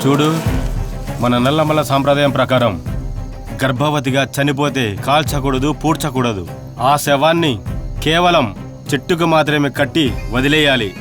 చూడు, మన నల్లమల్ల సాంప్రదాయం ప్రకారం గర్భవతిగా చనిపోతే కాల్చకూడదు, పూడ్చకూడదు. ఆ శవాన్ని కేవలం చెట్టుకు మాత్రమే కట్టి వదిలేయాలి.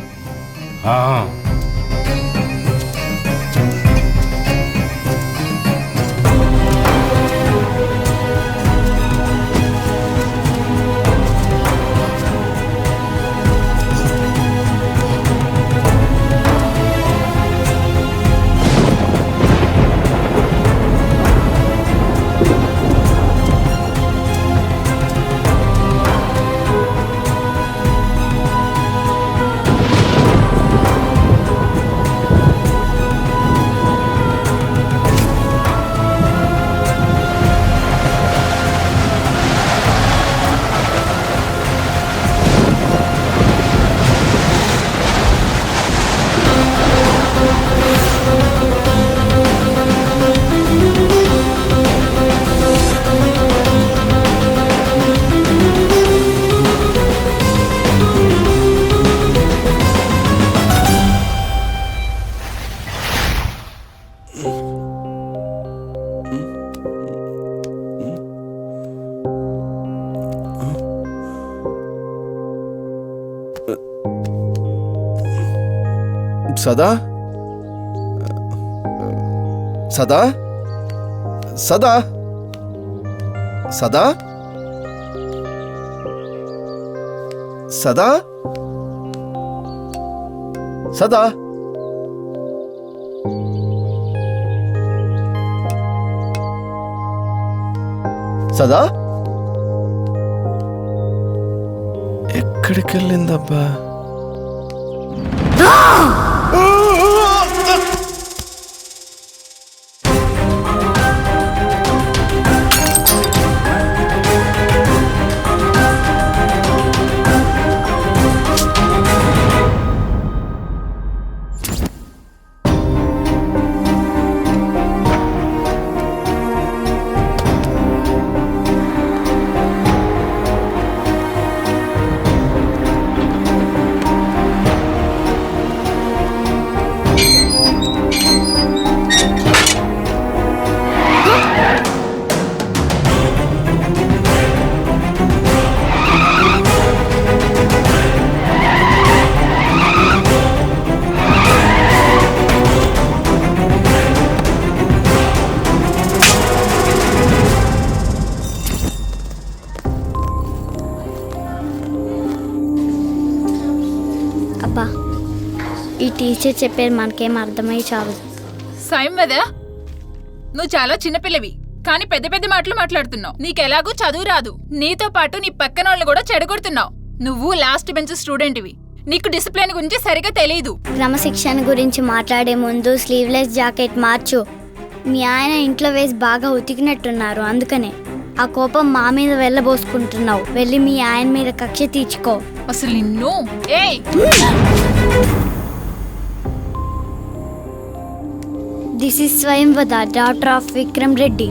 సదా సదా సదా సదా సదా సదా సదా ఎక్కడికి వెళ్ళిందబ్బా? అబ్బా, ఈ టీచర్ చెప్పేది మనకేం అర్థమై చాలు. సాయంవద, నువ్వు చాలా చిన్నపిల్లవి, కానీ పెద్ద పెద్ద మాటలు మాట్లాడుతున్నావు. నీకెలాగూ చదువు రాదు, నీతో పాటు నీ పక్కన వాళ్ళు కూడా చెడగొడుతున్నావు. నువ్వు లాస్ట్ బెంచ్ స్టూడెంట్వి, నీకు డిసిప్లిన్ గురించి సరిగా తెలియదు. క్రమశిక్షణ గురించి మాట్లాడే ముందు స్లీవ్లెస్ జాకెట్ మార్చు. మీ ఆయన ఇంట్లో వేసి బాగా ఉతికినట్టున్నారు, అందుకనే ఆ కోపం మా మీద వెళ్ళబోసుకుంటున్నావు. వెళ్ళి మీ ఆయన మీద కక్ష తీర్చుకో. అసలు నిన్ను this is Swayamvada, daughter of Vikram Reddy.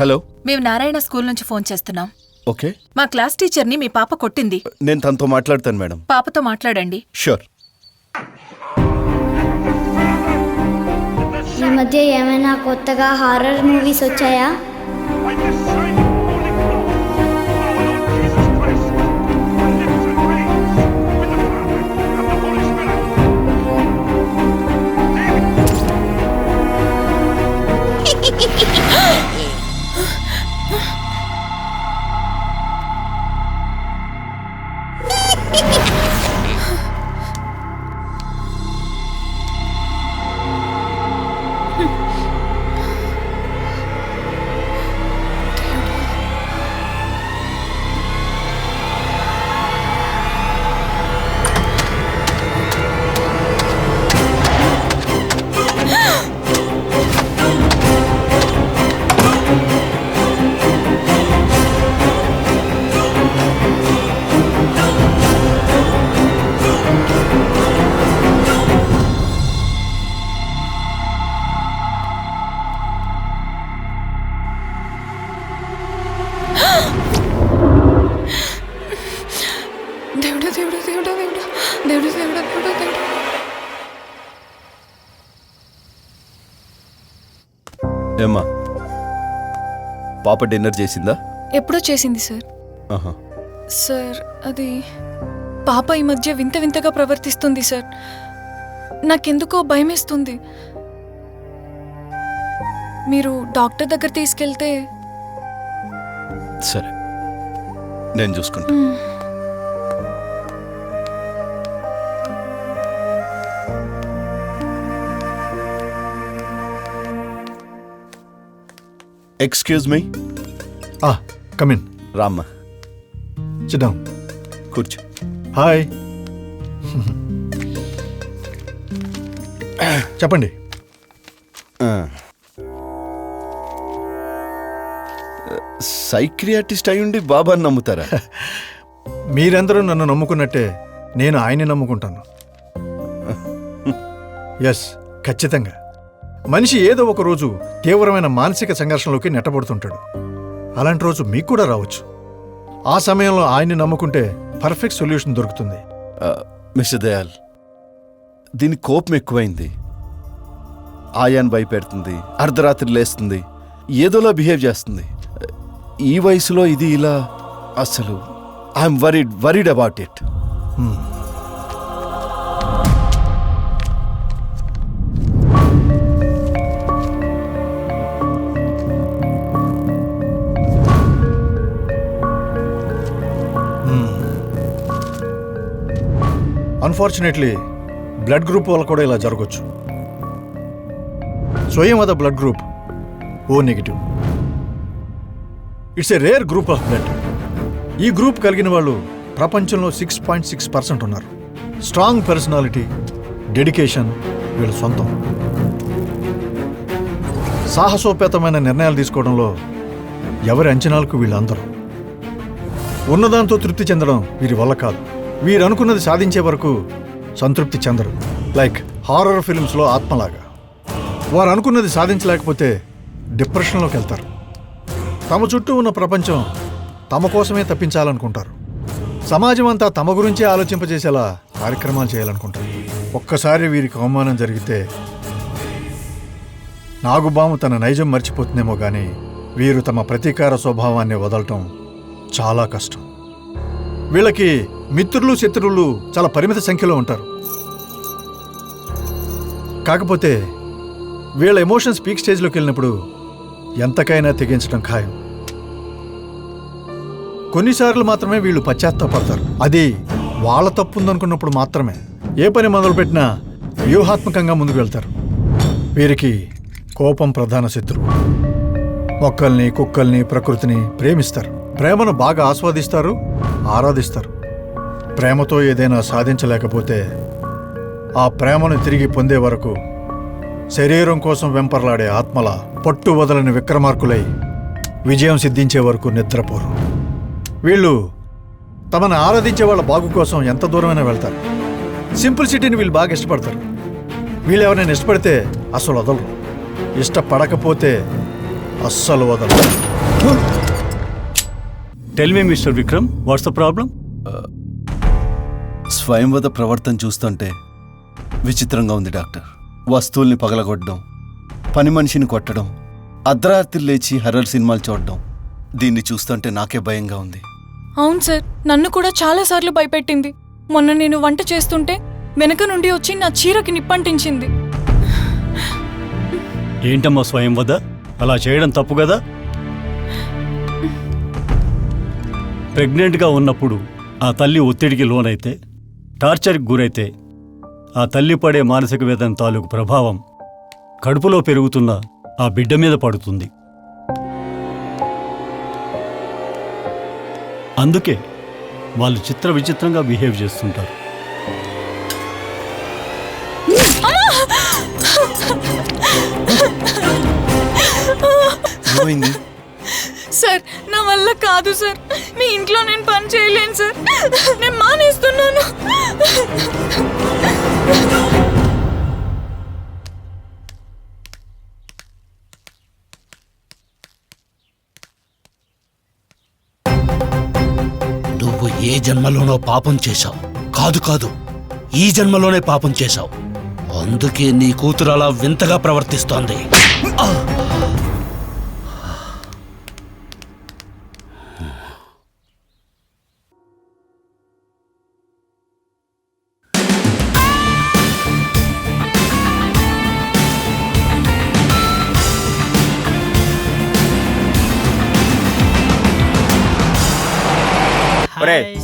Hello, మేము నారాయణ స్కూల్ నుంచి ఫోన్ చేస్తున్నాం. ఓకే. మా క్లాస్ టీచర్ని మీ పాప కొట్టింది. నేను తనతో మాట్లాడతాను మేడం. పాపతో మాట్లాడండి. షూర్. ఈ మధ్య ఏమైనా కొత్తగా హారర్ మూవీస్ వచ్చాయా? దేవుడు దేవుడు దేవుడు దేవుడు. ఏమ్మా పాప డిన్నర్ చేసిందా? ఎప్పుడో చేసింది సార్. ఆహా. సార్ అది పాప ఈ మధ్య వింత వింతగా ప్రవర్తిస్తుంది సార్. నాకెందుకో భయమేస్తుంది. మీరు డాక్టర్ దగ్గర తీసుకెళ్తే. సరే నేను చూసుకుంటా. Excuse me. Come in. రామ్మా సిట్ డౌన్. కూర్చో. హాయ్. చెప్పండి. సైక్రియాటిస్ట్ అయి ఉండి బాబాని నమ్ముతారా? మీరందరూ నన్ను నమ్ముకున్నట్టే నేను ఆయన్ని నమ్ముకుంటాను. ఎస్, ఖచ్చితంగా. మనిషి ఏదో ఒక రోజు తీవ్రమైన మానసిక సంఘర్షణలోకి నెట్టబడుతుంటాడు. అలాంటి రోజు మీకు కూడా రావచ్చు. ఆ సమయంలో ఆయన్ని నమ్ముకుంటే పర్ఫెక్ట్ సొల్యూషన్ దొరుకుతుంది. మిస్టర్ దయాల్, దీని కోపం ఎక్కువైంది. ఆయాన్ని భయపెడుతుంది, అర్ధరాత్రి లేస్తుంది, ఏదోలా బిహేవ్ చేస్తుంది. ఈ వయసులో ఇది ఇలా అసలు I'm worried about it. Unfortunately blood group వల్ల కూడా ఇలా జరగచ్చు. Swayamvada blood group O negative. It's a rare group of blood. ఈ గ్రూప్ కలిగిన వాళ్ళు ప్రపంచంలో 6.6% ఉన్నారు. స్ట్రాంగ్ పర్సనాలిటీ, డెడికేషన్ వీళ్ళ సొంతం. సాహసోపేతమైన నిర్ణయాలు తీసుకోవడంలో ఎవరి అంచనాలకు వీళ్ళందరూ. ఉన్నదాంతో తృప్తి చెందడం వీరి వల్ల కాదు. వీరు అనుకున్నది సాధించే వరకు సంతృప్తి చెందరు. Like horror ఫిల్మ్స్లో ఆత్మలాగా. వారు అనుకున్నది సాధించలేకపోతే డిప్రెషన్లోకి వెళ్తారు. తమ చుట్టూ ఉన్న ప్రపంచం తమ కోసమే తప్పించాలనుకుంటారు. సమాజం అంతా తమ గురించే ఆలోచింపజేసేలా కార్యక్రమాలు చేయాలనుకుంటారు. ఒక్కసారి వీరికి అవమానం జరిగితే నాగుబాము తన నైజం మర్చిపోతుందేమో కానీ వీరు తమ ప్రతీకార స్వభావాన్ని వదలటం చాలా కష్టం. వీళ్ళకి మిత్రులు శత్రువులు చాలా పరిమిత సంఖ్యలో ఉంటారు. కాకపోతే వీళ్ళ ఎమోషన్స్ పీక్ స్టేజ్లోకి వెళ్ళినప్పుడు ఎంతకైనా తెగించడం ఖాయం. కొన్నిసార్లు మాత్రమే వీళ్ళు పశ్చాత్తాపడతారు. అది వాళ్ళ తప్పు ఉందనుకున్నప్పుడు మాత్రమే. ఏ పని మొదలుపెట్టినా వ్యూహాత్మకంగా ముందుకు వెళ్తారు. వీరికి కోపం ప్రధాన శత్రువు. మొక్కల్ని, కుక్కల్ని, ప్రకృతిని ప్రేమిస్తారు. ప్రేమను బాగా ఆస్వాదిస్తారు, ఆరాధిస్తారు. ప్రేమతో ఏదైనా సాధించలేకపోతే ఆ ప్రేమను తిరిగి పొందే వరకు శరీరం కోసం వెంపర్లాడే ఆత్మల పట్టు వదలని విక్రమార్కులై విజయం సిద్ధించే వరకు నిద్రపోరు. వీళ్ళు తమను ఆరాధించే వాళ్ళ బాగు కోసం ఎంత దూరమైనా వెళ్తారు. సింప్లిసిటీని వీళ్ళు బాగా ఇష్టపడతారు. వీళ్ళు ఎవరైనా ఇష్టపడితే అస్సలు వదలరు. ఇష్టపడకపోతే అస్సలు వదలరు. Tell me mister Vikram, what's the problem? Swayamvada ప్రవర్తన చూస్తుంటే విచిత్రంగా ఉంది డాక్టర్. వస్తువుల్ని పగలగొట్టడం, పని మనిషిని కొట్టడం, అర్ధరాత్రి లేచి హర్రర్ సినిమాలు చూడడం, దీన్ని చూస్తుంటే నాకే భయంగా ఉంది. అవును సార్, నన్ను కూడా చాలాసార్లు భయపెట్టింది. మొన్న నేను వంట చేస్తుంటే వెనక నుండి వచ్చి నా చీరకి నిప్పంటించింది. ఏంటమ్మా స్వయంవద, అలా చేయడం తప్పు కదా? ప్రెగ్నెంట్గా ఉన్నప్పుడు ఆ తల్లి ఒత్తిడికి లోనైతే, టార్చర్కి గురైతే ఆ తల్లి పడే మానసిక వేదన తాలూకు ప్రభావం కడుపులో పెరుగుతున్న ఆ బిడ్డ మీద పడుతుంది. అందుకే వాళ్ళు చిత్ర విచిత్రంగా బిహేవ్ చేస్తుంటారు. ఏమైంది? సార్, నా వల్ల కాదు సార్. మీ ఇంట్లో నేను పని చేయలేను సార్. నేను మానేస్తున్నాను. నువ్వు ఏ జన్మలోనో పాపం చేశావు. కాదు కాదు, ఈ జన్మలోనే పాపం చేశావు. అందుకే నీ కూతురు అలా వింతగా ప్రవర్తిస్తోంది.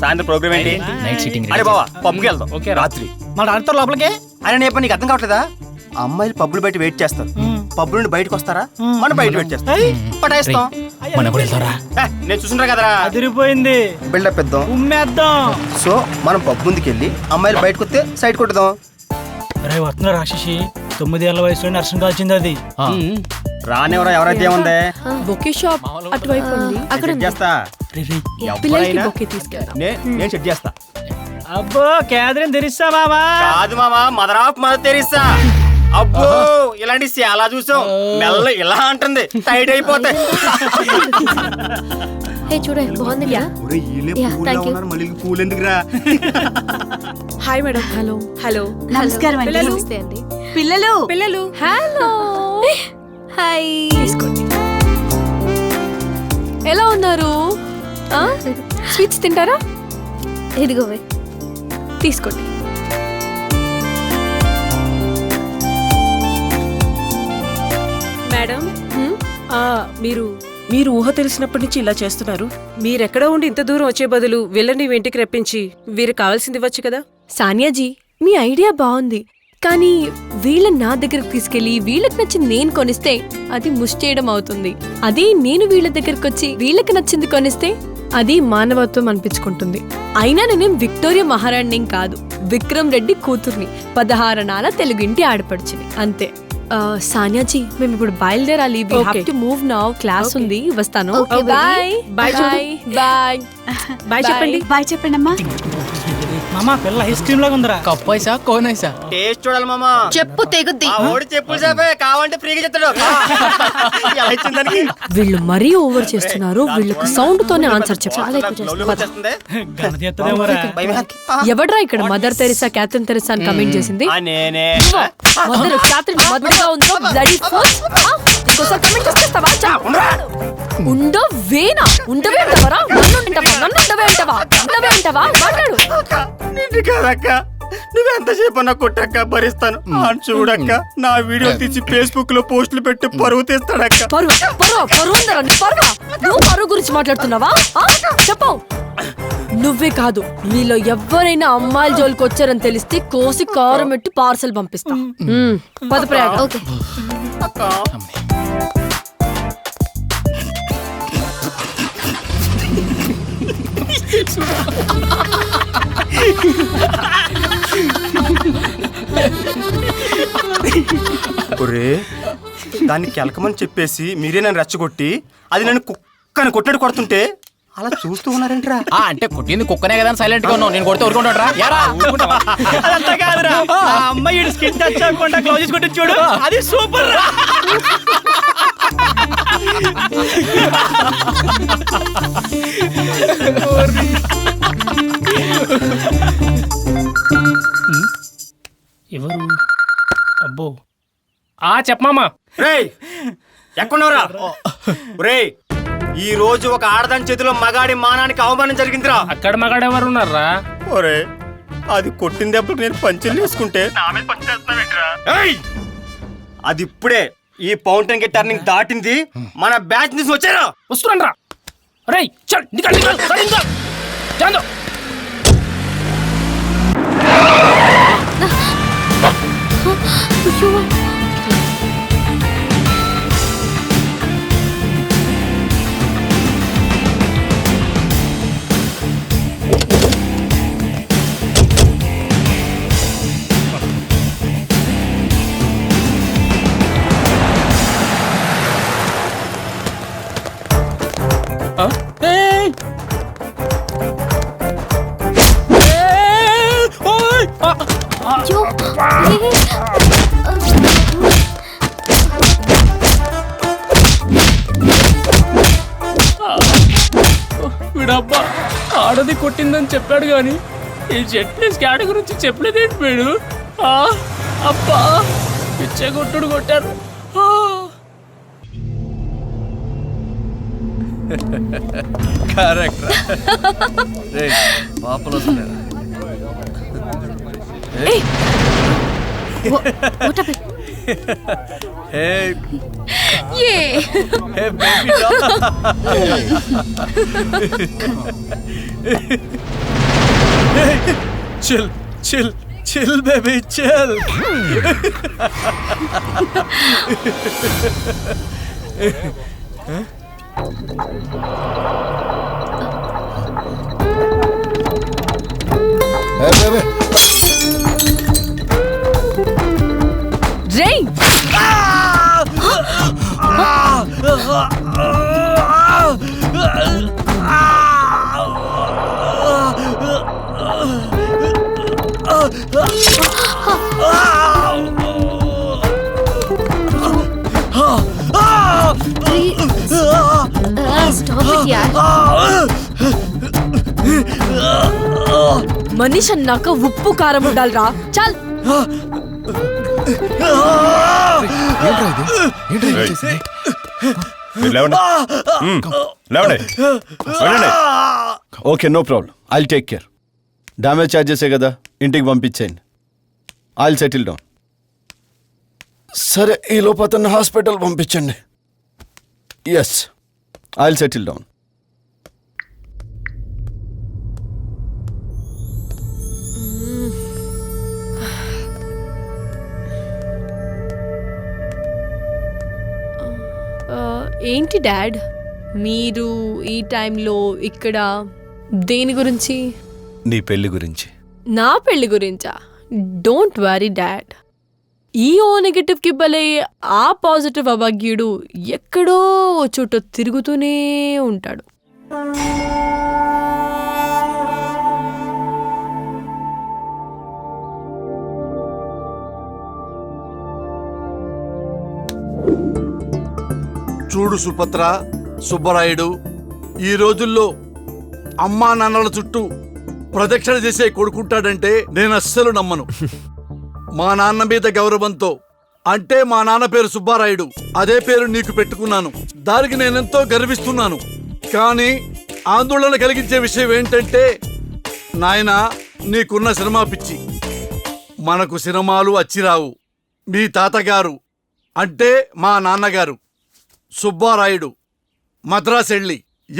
సాయంత్రం ప్రోగ్రామ్ ఏంటి? Night sitting. అరే బావా పబ్కి వెళ్దాం. ఓకే రాత్రి. మన దాంతో లోపలికే ఆయన నీ పని నీకు అర్థం కావట్లేదా? అమ్మాయిలు పబ్బులు బయట వెయిట్ చేస్తారు, పబ్బుల నుండి బయటకు వస్తారా, మనం బయట వెయిట్ చేస్తాం, పటాయిస్తాం. మన కూడా వెళ్తారా? నేను చూసుంటా కదరా, అదిరిపోయింది. బిల్డప్ ఇద్దాం, ఉమ్మేద్దాం. సో మనం పబ్బు ముందుకు వెళ్ళి అమ్మాయిలు బయటకు వస్తే సైడ్ కొట్టుదాం. అరే వస్తున్నా రాక్షసి, 9 ఏళ్ల వయసులో నర్సం కాల్చింది అది. రానివరా, ఎవరైతే ఏముంది బొకే షాప్ అటువైపు ఉంది. అక్కడ సెట్ చేస్తా. పిల్లలకి ఎవరైనా బొకే తీసుకెళ్దాం. నేను సెట్ చేస్తా. అబ్బో కేదరిని తెరిస్తా మామా. కాదు మామా, మదర్ ఆఫ్ మదర్ తెరిస్తా. అబ్బో ఇలాంటి చాలా చూసాం, మెల్ల ఇలా అంటుంది, టైట్ అయిపోతాయి. హే చూడే బాగుంది కదా. మళ్ళీ పూలు ఎందుకురా? Hi madam. హలో హలో నమస్కారం అండి. నమస్తే అండి. పిల్లలు పిల్లలు హలో హాయ్. తీసుకోండి. ఎలా ఉన్నారు? స్వీట్స్ తింటారా? ఇదిగోవే తీసుకోండి. మేడం మీరు ఊహ తెలిసినప్పటి నుంచి ఇలా చేస్తున్నారు. మీరెక్కడ ఉండి ఇంత దూరం వచ్చే బదులు వీళ్ళని ఇంటికి రప్పించి వీరికి కావాల్సింది ఇవ్వచ్చు కదా. సానియాజీ మీ ఐడియా బాగుంది, కానీ వీళ్ళని నా దగ్గరకు తీసుకెళ్లి వీళ్ళకి నచ్చింది నేను కొనిస్తే అది ముష్టేయడం అవుతుంది. అదే నేను వీళ్ళ దగ్గరకు వచ్చి వీళ్ళకి నచ్చింది కొనిస్తే అది మానవత్వం అనిపించుకుంటుంది. అయినా నేనేం విక్టోరియా మహారాణిని కాదు, విక్రమ్ రెడ్డి కూతుర్ని, 16 అణాల తెలుగింటి ఆడపడుచుని, అంతే. సానియాజీ మేము ఇప్పుడు బయలుదేరాలి. We have to move now. Class ఉంది, వస్తాను. Bye bye bye bye bye చెప్పండి. బాయ్ చెప్పండి అమ్మా. మామా పిల్ల ఐస్ క్రీమ్ లాగా ఉందిరా. కప్పైసా కోనైసా టేస్ట్ చూడాలి మామా. చెప్పు తెగుద్ది. ఓడి చెప్పులు చెప్పే కావాలంటే ఫ్రీగా చెప్తాడు. ఎలా ఇచ్చింది దానికి? వీళ్ళు మరీ ఓవర్ చేస్తున్నారు. వీళ్ళకి సౌండ్ తోనే ఆన్సర్ చెప్పాలి. ఎవడ్రా ఇక్కడ మదర్ తెరిసా క్యాథరిన్ తెరిసా అని కమెంట్ చేసింది? నేనే. మదర్ క్యాథరిన్ మదర్ గా ఉందో బ్లడీ ఫోర్స్. ఇంకోసారి కమెంట్ చేస్తావా? ఉండవేనా? ఉండవే అంటావరా? నన్ను ఉండవే అంటావా? మాట్లాడు. కాదక్క, నువ్వెంతసేపు అన్నా కొట్టక్క భరిస్తాను. చూడక్క, నా వీడియో తీసి ఫేస్బుక్ లో పోస్టులు పెట్టి పరువు తీస్తాడక్క. నువ్వు పరువు గురించి మాట్లాడుతున్నావా? చెప్పు. నువ్వే కాదు, మీలో ఎవరైనా అమ్మాయిల జోలికి వచ్చారని తెలిస్తే కోసి కారం పెట్టి పార్సల్ పంపిస్తా. పద ప్రయాగ. ఓకే. ఒరే, దాన్ని కెలకమని చెప్పేసి మీరే నన్ను రెచ్చగొట్టి అది నన్ను కుక్కని కొట్టడు కొడుతుంటే అలా చూస్తూ ఉన్నారేంట్రా? అంటే కొట్టింది కుక్కనే కదా సైలెంట్ గా ఉన్నావు. నేను కొడితే ఊరుకుంటాడ్రా? అదంతా కాదురా, ఆ అమ్మాయి స్కిన్ టచ్ అవ్వకుండా గ్లౌజెస్ కొట్టి చూడు, అది సూపర్ రా. ఎవరు? అబ్బో చెప్పమామా. రేయ్ ఎక్కడున్నావురా? రేయ్, ఈ రోజు ఒక ఆడదాని చేతిలో మగాడి మానానికి అవమానం జరిగిందిరా. అక్కడ మగాడు ఎవరు ఉన్నారా? ఒరే, అది కొట్టిన దెబ్బకు నేను పంచులు వేసుకుంటే అది ఇప్పుడే ఈ ఫౌంటైన్ కి టర్నింగ్ దాటింది. మన బ్యాచ్ నుంచి వచ్చారా? వస్తున్నాను రా. రేయ్ చల్ నికల్ నికల్ నికల్ జాందో. వీడబ్బా ఆడది కొట్టిందని చెప్పాడు గాని ఈ చెట్ల స్కాడ్ గురించి చెప్పలేదేంటి మేడు? అబ్బా పిచ్చే కొట్టుడు కొట్టారు. కరెక్ట్ రే పాపలు వస్తున్నారా? Hey, hey baby doll. Hey, chill baby, chill. Hey baby. రేయ్ మనిషి అన్నాక ఉప్పు కారం ఉండాలిరా. చల్ okay no problem, I'll take care. Damage ఛార్జెసే కదా, ఇంటికి పంపించేయండి. I'll settle down. సరే ఈ లోపల హాస్పిటల్ పంపించండి. Yes I'll settle down. ఏంటి డాడ్, మీరు ఈ టైంలో ఇక్కడ దేని గురించి? నీ పెళ్లి గురించి. నా పెళ్లి గురించా? Don't worry dad. ఈ ఓ నెగటివ్కి బలే ఆ పాజిటివ్ అభాగ్యుడు ఎక్కడో ఓ చోట తిరుగుతూనే ఉంటాడు. చూడు సుభద్ర, సుబ్బరాయుడు, ఈ రోజుల్లో అమ్మా నాన్నల చుట్టూ ప్రదక్షిణ చేసే కొడుకుంటాడంటే నేను అస్సలు నమ్మను. మా నాన్న మీద గౌరవంతో, అంటే మా నాన్న పేరు సుబ్బారాయుడు, అదే పేరు నీకు పెట్టుకున్నాను. దానికి నేనెంతో గర్విస్తున్నాను. కానీ ఆందోళన కలిగించే విషయం ఏంటంటే నాయనా, నీకున్న సినిమా పిచ్చి. మనకు సినిమాలు అచ్చిరావు. మీ తాతగారు అంటే మా నాన్నగారు సుబ్బారాయుడు మద్రాస్ వెళ్ళి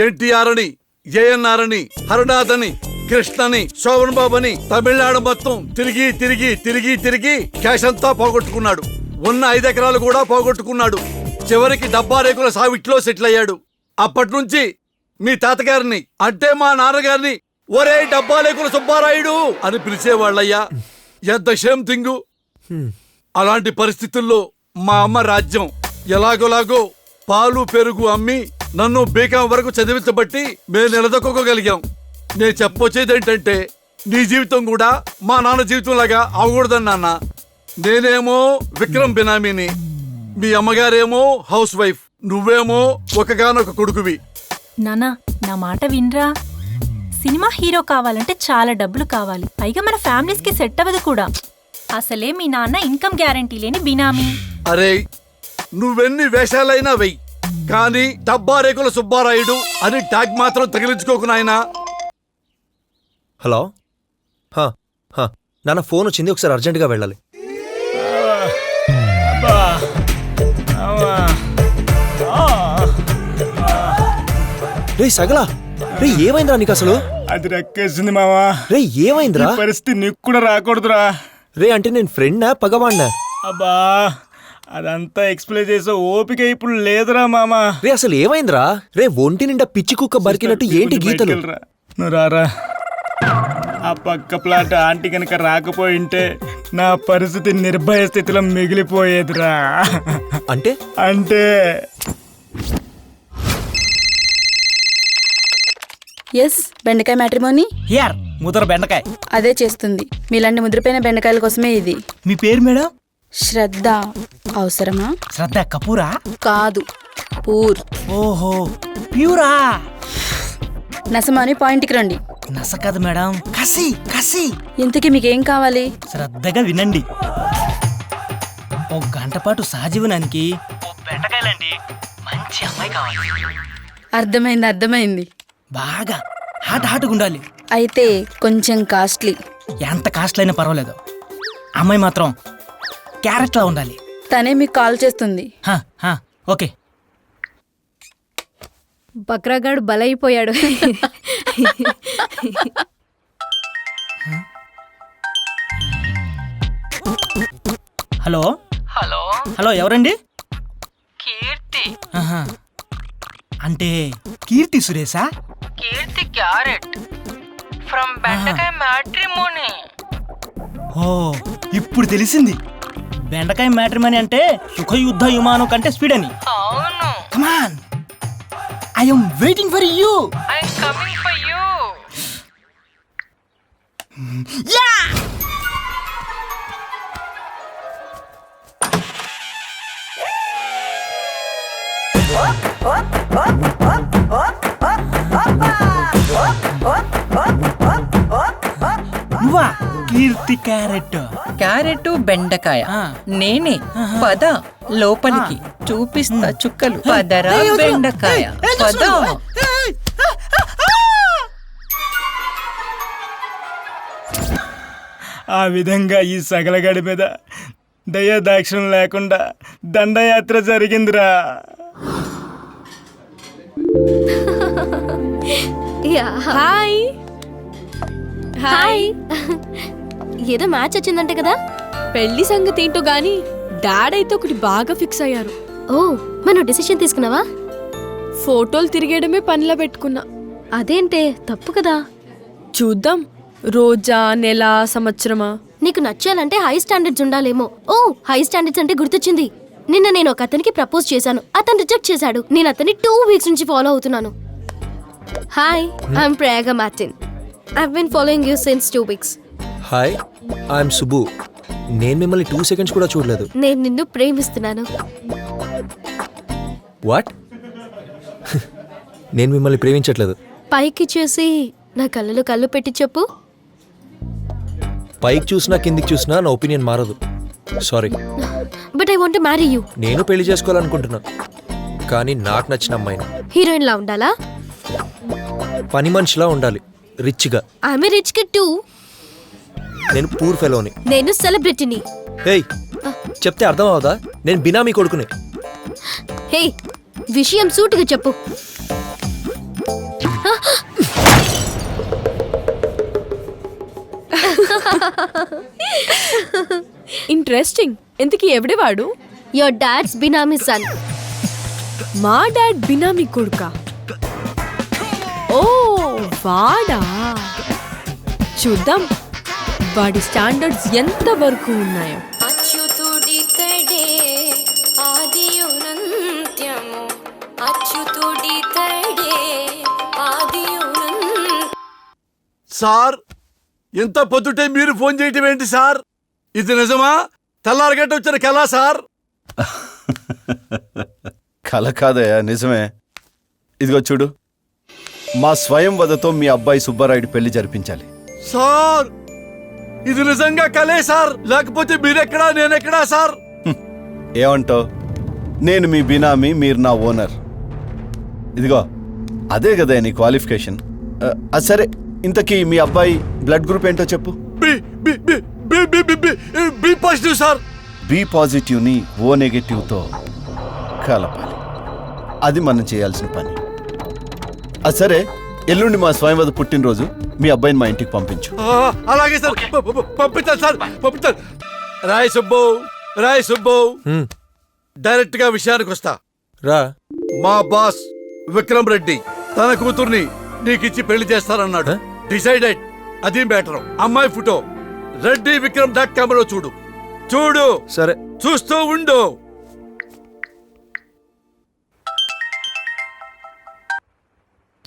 ఎన్టీఆర్ అని, ఏఎన్ఆర్ అని, హరనాథ్ అని, కృష్ణని, శోభన్ బాబు అని తమిళనాడు మొత్తం తిరిగి తిరిగి తిరిగి తిరిగి క్యాష్ అంతా పోగొట్టుకున్నాడు. ఉన్న 5 ఎకరాలు కూడా పోగొట్టుకున్నాడు. చివరికి డబ్బా రేకుల సావిట్లో సెటిల్ అయ్యాడు. అప్పటి నుంచి మీ తాతగారిని అంటే మా నాన్నగారిని ఒరే డబ్బా రేకుల సుబ్బారాయుడు అని పిలిచేవాళ్ళయ్యా. ఎంత షేమ్ థింగు. అలాంటి పరిస్థితుల్లో మా అమ్మ రాజ్యం ఎలాగోలాగో పాలు పెరుగు అమ్మి నన్ను బీకాం వరకు చదివించబట్టి మేము నిలదొక్కగలిగాం. నేను చెప్పొచ్చేదేంటంటే నీ జీవితం కూడా మా నాన్న జీవితంలాగా అవకూడదని నాన్న. నేనేమో విక్రమ్ బినామీని, మీ అమ్మగారేమో హౌస్ వైఫ్, నువ్వేమో ఒకగానొక కొడుకువి. నానా, నా మాట వినరా. సినిమా హీరో కావాలంటే చాలా డబ్బులు కావాలి. పైగా మన ఫ్యామిలీస్ కి సెట్ అవ్వదు కూడా. అసలే మీ నాన్న ఇన్కమ్ గ్యారంటీ లేని బినామీ. అరే, నువ్వెన్ని వేషాలైనా వెయ్యి, కానీ డబ్బా రేకుల సుబ్బారాయుడు అని ట్యాగ్ మాత్రం తగిలించుకోకు నాయనా. హలో, నాన్న ఫోన్ వచ్చింది, ఒకసారి అర్జెంటుగా వెళ్ళాలి. రే సగలా, రే ఏమైందిరా నీకు అసలు? అది రెక్కేసింది మావా. రే ఏమైందిరా? పరిస్థితి నీకు కూడా రాకూడదురా. రే అంటే నేను ఫ్రెండ్నా పగవాడినా? అబ్బా అదంతా ఎక్స్ప్లెయిన్ చేసే ఓపిక ఇప్పుడు లేదురా మామా. రే అసలు ఏమైందిరా? రే ఒంటి నిండా పిచ్చి కుక్క బరికినట్టు ఏంటి గీతలు? నువ్వు రారా. ఆ పక్క ప్లాట్ ఆంటీ కనుక రాకపోయింటే నా పరిస్థితి నిర్భయ స్థితిలో మిగిలిపోయేదిరా. అంటే అంటే ఎస్, బెండకాయ మ్యాట్రిమోనీ. యార్ ముదర బెండకాయ అదే చేస్తుంది. మీలాంటి ముద్రపోయిన బెండకాయల కోసమే ఇది. మీ పేరు మేడం? శ్రద్ధ. అవసరమా? శ్రద్ధ కపూరా? కాదు, పూర్. ఓహో ప్యూరా. నసమాని పాయింట్కి రండి. నస కాదు మేడం, కసి కసి. ఇంతకీ మీకేం కావాలి? శ్రద్ధగా వినండి. ఓ గంట పాటు సహజీవనానికి బెండకాయలండి మంచి అమ్మాయి కావాలి. అర్థమైంది. బాగా హాటుగా ఉండాలి. అయితే కొంచెం కాస్ట్లీ. ఎంత కాస్ట్లీ అయినా పర్వాలేదు, అమ్మాయి మాత్రం క్యారెట్లా ఉండాలి. తనే మీకు కాల్ చేస్తుంది. ఓకే. బక్రాగాడు బలైపోయాడు. హలో హలో ఎవరండి? కీర్తి. అంటే కీర్తి సురేశా? కీర్తి క్యారెట్ ఫ్రమ్ బెండకాయ మ్యాట్రిమోనీ. ఓ ఇప్పుడు తెలిసింది. బెండకాయ మ్యాట్రిమోనీ అంటే సుఖయుద్ధ విమానం కంటే స్పీడ్ అని. అవును. Come on, I am waiting for you. I am coming for you. Yeah! నువ్వా కీర్తి క్యారెట్? క్యారెట్ బెండకాయ నేనే. పద లోపలికి చూపిస్తా చుక్కలు. పదరా బెండకాయ పద. ఆ విధంగా ఈ సగలగడి మీద దయాదాక్షిణం లేకుండా దండయాత్ర జరిగిందిరా. Hi hi. ఏదో మ్యాచ్ వచ్చిందంటే కదా. పెళ్లి సంగతి ఏంటో గానీ డాడ్ అయితే ఒకటి బాగా ఫిక్స్ అయ్యారు. ఓ, మనం డిసిషన్ తీసుకున్నావా? ఫోటోలు తిరిగేయడమే పనిలో పెట్టుకున్నా. అదేంటే తప్పు కదా. చూద్దాం, రోజా, నెల, సంవత్సరమా. నీకు నచ్చాలంటే హై స్టాండర్డ్స్ ఉండాలేమో. ఓ, హై స్టాండర్డ్స్ అంటే గుర్తొచ్చింది. నిన్న నేను ఒక అతనికి ప్రపోజ్ చేశాను. అతను రిజెక్ట్ చేశాడు. నేను అతన్ని 2 వీక్స్ నుంచి ఫాలో అవుతున్నాను. Hi, I'm Prayaga Martin. I've been following you since 2 weeks. Hi, I'm Subbu. నేను మిమ్మల్ని 2 seconds కూడా చూడలేదు. నేను నిన్ను ప్రేమిస్తున్నాను. వాట్? నేను మిమ్మల్ని ప్రేమించట్లేదు. పైకి చేసి నా కళ్ళలో కళ్ళు పెట్టి చెప్పు. పైకి చూసినా కిందికి చూసినా నా ఒపీనియన్ మారదు. Sorry. But I want to marry you. నేను పెళ్లి చేసుకోవాలనుకుంటున్నా, కానీ నాకు నచ్చిన అమ్మాయిని. హీరోయిన్ లా ఉండాలా? పని మనిషిలా ఉండాలి, రిచ్గా. I'm rich kid two. నేను పూర్ ఫెలోని. నేను సెలబ్రిటీని. హేయ్, చెప్తే అర్థం అవదా? నేను బినామీ కొడుకునే. హే, విషయం సూటిగా చెప్పు. ఇంట్రెస్టింగ్. ఎందుకు ఎవడేవాడు? Your dad's benami son. మా డాడ్ బినామీ కొడుకా? ఓ, వాడా? చూద్దాం వాడి స్టాండర్డ్స్ ఎంత వరకు ఉన్నాయో. సార్, ఎంత పొద్దుటే మీరు ఫోన్ చేయటం ఏంటి సార్? ఇది నిజమా? తెల్లారగట్ట వచ్చిన కళ సార్? కల కాదయ్యా, నిజమే. ఇదిగో చూడు, మా స్వయం వదతో మీ అబ్బాయి సుబ్బారాయుడు పెళ్లి జరిపించాలి. సార్, ఇది నిజంగా కలే సార్? లేకపోతే మీరెక్కడా నేనెక్కడా సార్? ఏమంటావు? నేను మీ బినామీ, మీరు నా ఓనర్. ఇదిగో అదే కదా నీ క్వాలిఫికేషన్. అది సరే, ఇంతకీ మీ అబ్బాయి బ్లడ్ గ్రూప్ ఏంటో చెప్పు. B positive sir. బి పాజిటివ్ని ఓ నెగటివ్తో కలపాలి. అది మనం చేయాల్సిన పని. అది సరే, ఎల్లుండి మా స్వయంవద పుట్టినరోజు, మీ అబ్బాయిని మా ఇంటికి పంపించు. అలాగే సార్, పంపిస్తాను సార్, పంపిస్తాను. రాయ్ సుబ్బు, డైరెక్ట్ గా విషయానికి వస్తా రా. మా బాస్ విక్రమ్ రెడ్డి తన కూతుర్ని నీకిచ్చి పెళ్లి చేస్తారన్నాడు. డిసైడెడ్. అది బెటర్. అమ్మాయి ఫోటో reddyvikram.com లో చూడు. సరే, చూస్తూ ఉండు.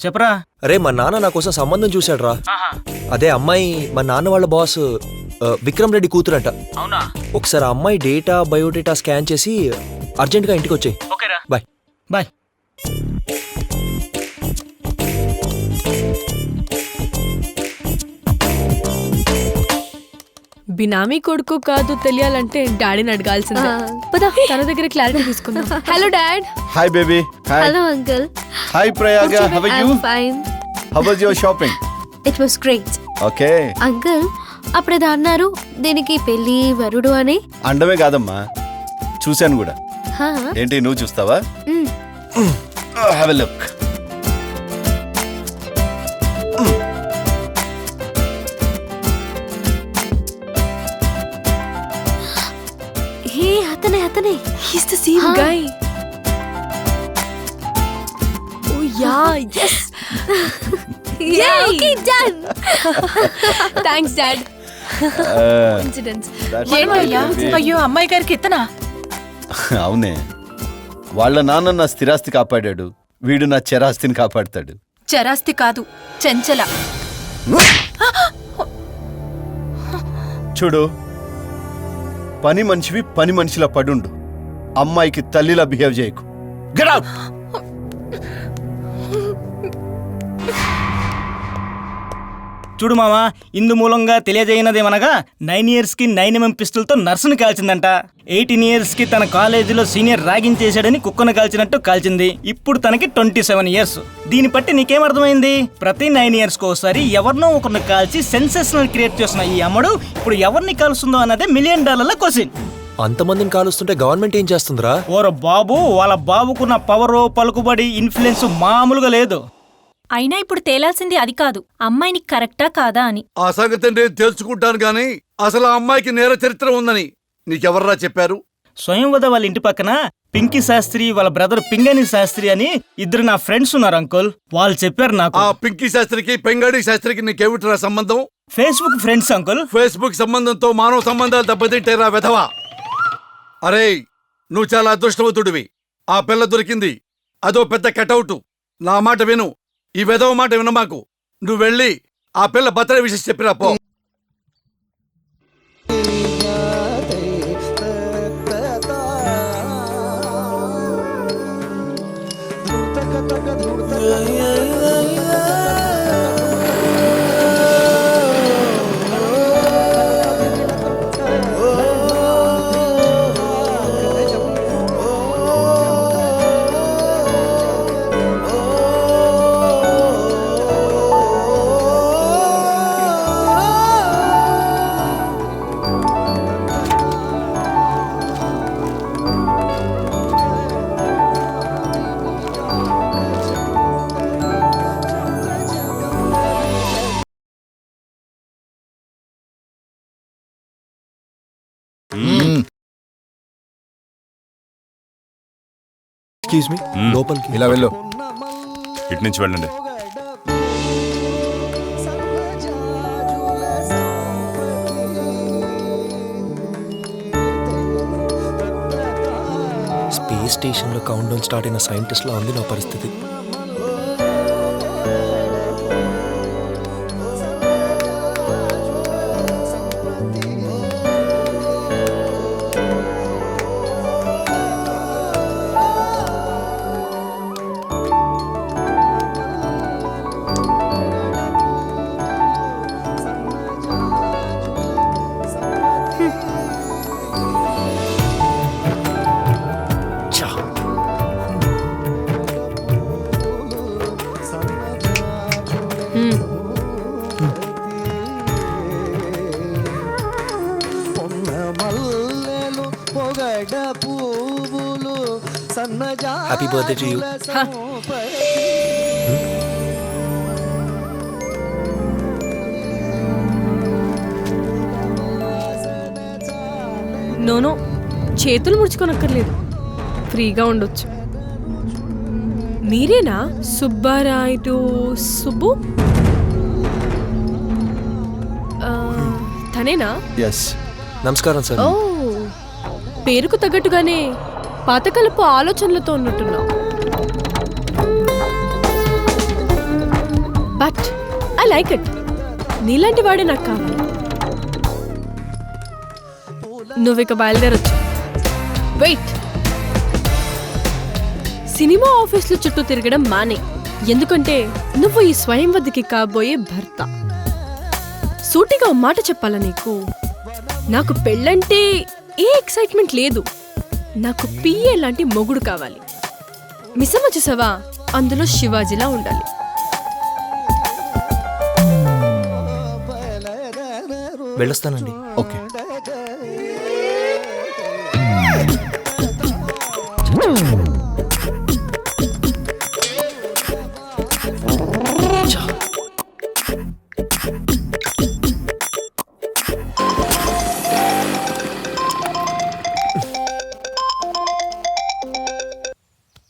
చెప్పరా. అరే, మా నాన్న నా కోసం సంబంధం చూశాడు రా. అదే అమ్మాయి మా నాన్న వాళ్ళ బాస్ విక్రమ్ రెడ్డి కూతురంట. అవునా? ఒకసారి అమ్మాయి డేటా బయోడేటా స్కాన్ చేసి అర్జెంట్గా ఇంటికి వచ్చేయి. ఓకేరా, బాయ్. బాయ్. బినామీ కొడుకు కాదు తెలియాలంటే డాడీని అడగాల్సిందే. పద తన దగ్గర క్లారిటీ తీసుకుందాం. Hello dad. Hi baby. Hi. Hello uncle. Hi Prayaga. How are you? Fine. How was your shopping? It was great. Okay. Uncle అప్పుడేదో అన్నారు దీనికి పెళ్లి వరుడు అని. అండమే కాదమ్మా, చూశాను కూడా. హా. ఏంటి నువ్వు చూస్తావా? Have a look. హే అతనే అతనే. He's the same guy. Oh yeah yes. Yeah, okay, done. Thanks dad. Coincidence. అయ్యో అమ్మాయి గారికి ఇతనా? అవునే, వాళ్ళ నాన్న నా స్థిరాస్తి కాపాడాడు, వీడు నా చెరాస్తిని కాపాడతాడు. చరాస్తి కాదు, చెంచల. చూడు, పని మనిషివి పని మనిషిలా పడుండు, అమ్మాయికి తల్లిలా బిహేవ్ చేయకు. Get out. చూడు మామా, ఇందు మూలంగా తెలియజేయనదేమనగా 9 years కి 9mm పిస్టల్తో నర్సును కాల్చిందంట. 18 years కి తన కాలేజీలో సీనియర్ ర్యాగింగ్ చేశాడని కుక్కను కాల్చినట్టు కాల్చింది. ఇప్పుడు తనకి 27 years. దీన్ని బట్టి నీకేమర్థమైంది? ప్రతి 9 years ఒకసారి ఎవరినో ఒకరిని కాల్చి సెన్సేషనల్ క్రియేట్ చేస్తున్న ఈ అమ్మడు ఇప్పుడు ఎవరిని కాలుస్తుందో అన్నదే $1 million క్వశ్చన్. అంతమందిని కాలుస్తుంటే గవర్నమెంట్ ఏం చేస్తుందిరా? ఓర బాబు, వాళ్ళ బాబుకున్న పవరు, పలుకుబడి, ఇన్ఫ్లుయెన్స్ మామూలుగా లేదు. అయినా ఇప్పుడు తేలాల్సింది అది కాదు, అమ్మాయిని కరెక్టా కాదా అని. ఆ సంగతి నేను తెలుసుకుంటాను గాని అసలు ఆ అమ్మాయికి నేర చరిత్ర ఉందని నీకెవర్రా చెప్పారు? స్వయంవద వాళ్ళ ఇంటి పక్కన పింకీ శాస్త్రి, వాళ్ళ బ్రదర్ పింగని శాస్త్రి అని ఇద్దరు నా ఫ్రెండ్స్ ఉన్నారు అంకుల్. వాళ్ళు చెప్పారు నాకు. ఆ పింకీ శాస్త్రికి పెంగాడి శాస్త్రికి నీకేమిట్రా సంబంధం? Facebook friends uncle. ఫేస్బుక్ సంబంధంతో మానవ సంబంధాలు దెబ్బతింటేరా వెధవా. అరే, నువ్వు చాలా అదృష్టవంతుడివి. ఆ పిల్ల దొరికింది, అదో పెద్ద కటౌట్. నా మాట విను, ఈ వెధవ మాట వినమాకు. నువ్వు వెళ్ళి ఆ పిల్ల బర్త్డే విషయం చెప్పిరా పో. ఎక్స్క్యూజ్ మీ, లోపలికి ఇలా వెళ్ళు. ఇటు నుంచి వెళ్ళండి. స్పేస్ స్టేషన్లో కౌంట్ డౌన్ స్టార్ట్ అయిన సైంటిస్ట్లా ఉంది నా పరిస్థితి. Happy birthday to you. No no, చేతులు ముడుచుకోనక్కర్లేదు, ఫ్రీగా ఉండొచ్చు. మీరేనా సుబ్బారాయ్ టు సుబ్బు? తనేనా? నమస్కారం సార్. ఓ, పేరుకు తగ్గట్టుగానే పాతకాలపు ఆలోచనలతో ఉన్నట్టున్నావు. But I like it. నీలాంటి వాడే నాకు కావాలి. నువ్వు ఇక బయలుదేరొచ్చు. వెయిట్, సినిమా ఆఫీసులు చుట్టూ తిరగడం మానే. ఎందుకంటే నువ్వు ఈ స్వయంవద్దికి కాబోయే భర్త. సూటిగా మాట చెప్పాలా నీకు? నాకు పెళ్ళంటే ఏ ఎక్సైట్మెంట్ లేదు. నాకు పిఏ లాంటి మొగుడు కావాలి. మిస్సమ్మ చూసావా, అందులో శివాజీలా ఉండాలి. వెళ్ళొస్తానండి. ఓకే.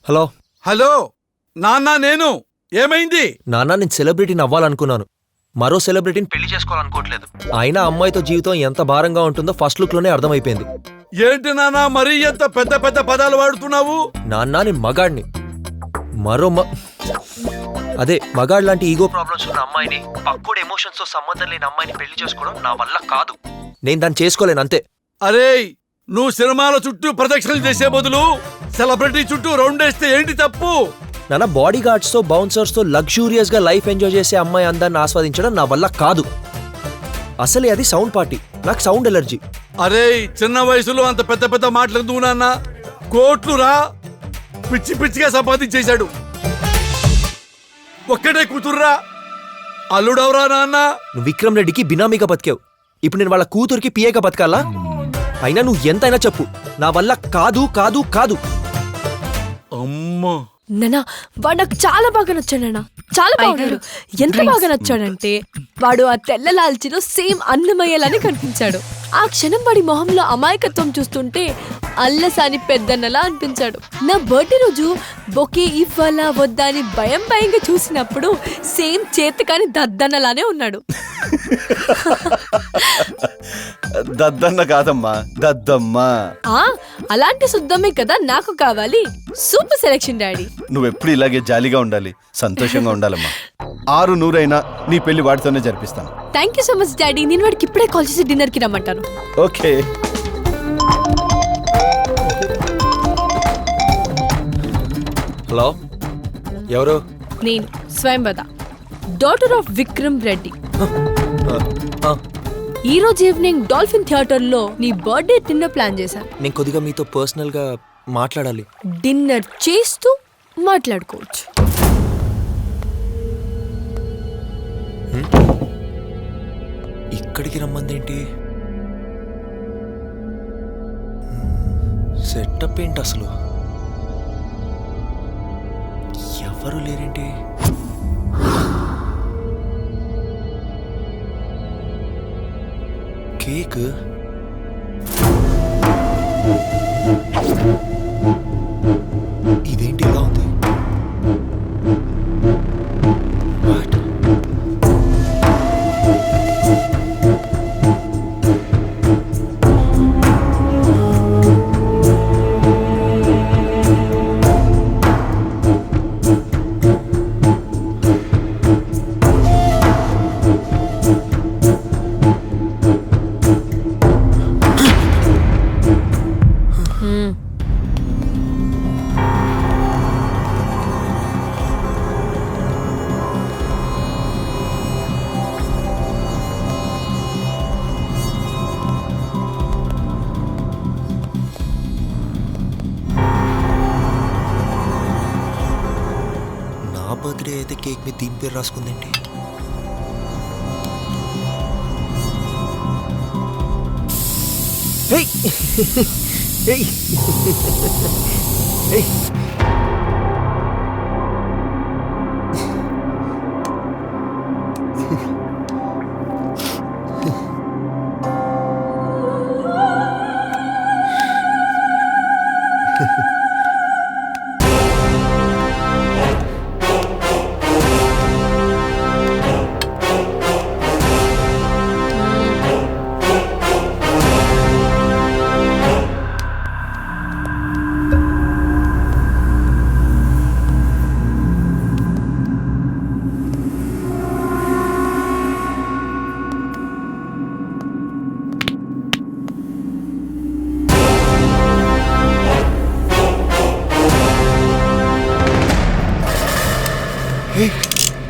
హలో హలో నాన్న, నేను ఏమైంది? నాన్న, నేను సెలబ్రిటీని అవ్వాలనుకున్నాను. మరో సెలబ్రిటీని పెళ్లి చేసుకోవాలనుకోవట్లేదు. అయినా అమ్మాయితో జీవితం ఎంత భారంగా ఉంటుందో ఫస్ట్ లుక్ లోనే అర్థమైపోయింది. ఏంటి నాన్న మరీ ఎంత పెద్ద పెద్ద పదాలు వాడుతున్నావు? నాన్న, నేను మగాడిని. అదే మగాడు లాంటి ఈగో ప్రాబ్లమ్స్ ఉన్న అమ్మాయిని, పక్కుడు ఎమోషన్స్ తో సంబంధం లేని అమ్మాయిని పెళ్లి చేసుకోవడం నా వల్ల కాదు. నేను దాన్ని చేసుకోలేను అంతే. అరే, నువ్వు సినిమాల చుట్టూ ప్రదక్షిణలు చేసే బదులు సెలబ్రిటీ చుట్టూ రౌండ్ వేస్తే ఏంటి తప్పు? నాన్న, బాడీ గార్డ్స్ తో బౌన్సర్స్ తో లగ్జూరియస్ గా లైఫ్ ఎంజాయ్ చేసే అమ్మాయి అందాన్ని ఆస్వాదించడం నా వల్ల కాదు. అసలే అది సౌండ్ పార్టీ, నాకు సౌండ్ ఎలర్జీ. అరే, చిన్న వయసులో అంత పెద్ద పెద్ద మాటలు ఎందుకు నాన్న? కోట్లు రా పిచ్చి పిచ్చిగా సంపాదించేశాడు. ఒక్కటే కూతుర్రా, అల్లుడవరా నాన్న? నువ్వు విక్రమ్ రెడ్డికి బినామీగా బతికావు. ఇప్పుడు నేను వాళ్ళ కూతురికి పిఏగా బతకాలా? అయినా నువ్వు ఎంతైనా చెప్పు, నా వల్ల కాదు కాదు కాదు. అమ్మా నానా, వాడు నాకు చాలా బాగా నచ్చాడు నాన్న, చాలా బాగున్నాడు. ఎంత బాగా నచ్చాడంటే వాడు ఆ తెల్ల లాల్చీలో సేమ్ అన్నమయ్యేలానే కనిపించాడు. ఆ క్షణం వాడి మొహంలో అమాయకత్వం చూస్తుంటే అల్లసాని పెద్దన్నలా అనిపించాడు. నా బర్త్డే రోజు బొకే ఇవ్వాలా వద్దా అని భయంగా చూసినప్పుడు సేమ్ చేతకాని దద్దన్నలానే ఉన్నాడు. దద్దన్న కాదమ్మా, దద్దమ్మా. అలాంటి శుద్ధమే కదా నాకు కావాలి. Super selection daddy. నువ్వెప్పుడు ఇలాగే జాలీగా ఉండాలి, సంతోషంగా ఉండాలమ్మా. 600 నీ పెళ్లి వాడితోనే జరిపిస్తాను. Thank you so much daddy. నేను వాడికి ఇప్పుడే కాల్ చేసి డిన్నర్ కి రమ్మంటాను. ఓకే. హలో, ఎవరు? నేను స్వయంవద, డాటర్ ఆఫ్ విక్రమ్ రెడ్డి. ఈ రోజు ఈవినింగ్ డాల్ఫిన్ థియేటర్ లో నీ బర్త్డే డిన్నర్ ప్లాన్ చేశాను. నేను కొద్దిగా మీతో పర్సనల్ గా మాట్లాడాలి. డిన్నర్ చేస్తూ మాట్లాడుకోవచ్చు. ఇక్కడికి రమ్మందేంటి? సెటప్ ఏంటి అసలు? ఎవరు లేరేంటి? కేక్ ఇదేంటి ఇలా ఉంది? బర్త్డే అయితే కేక్ మీద దీని పేరు రాసుకుందేంటి?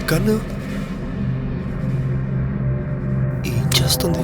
కన్ను ఏం చేస్తుంది?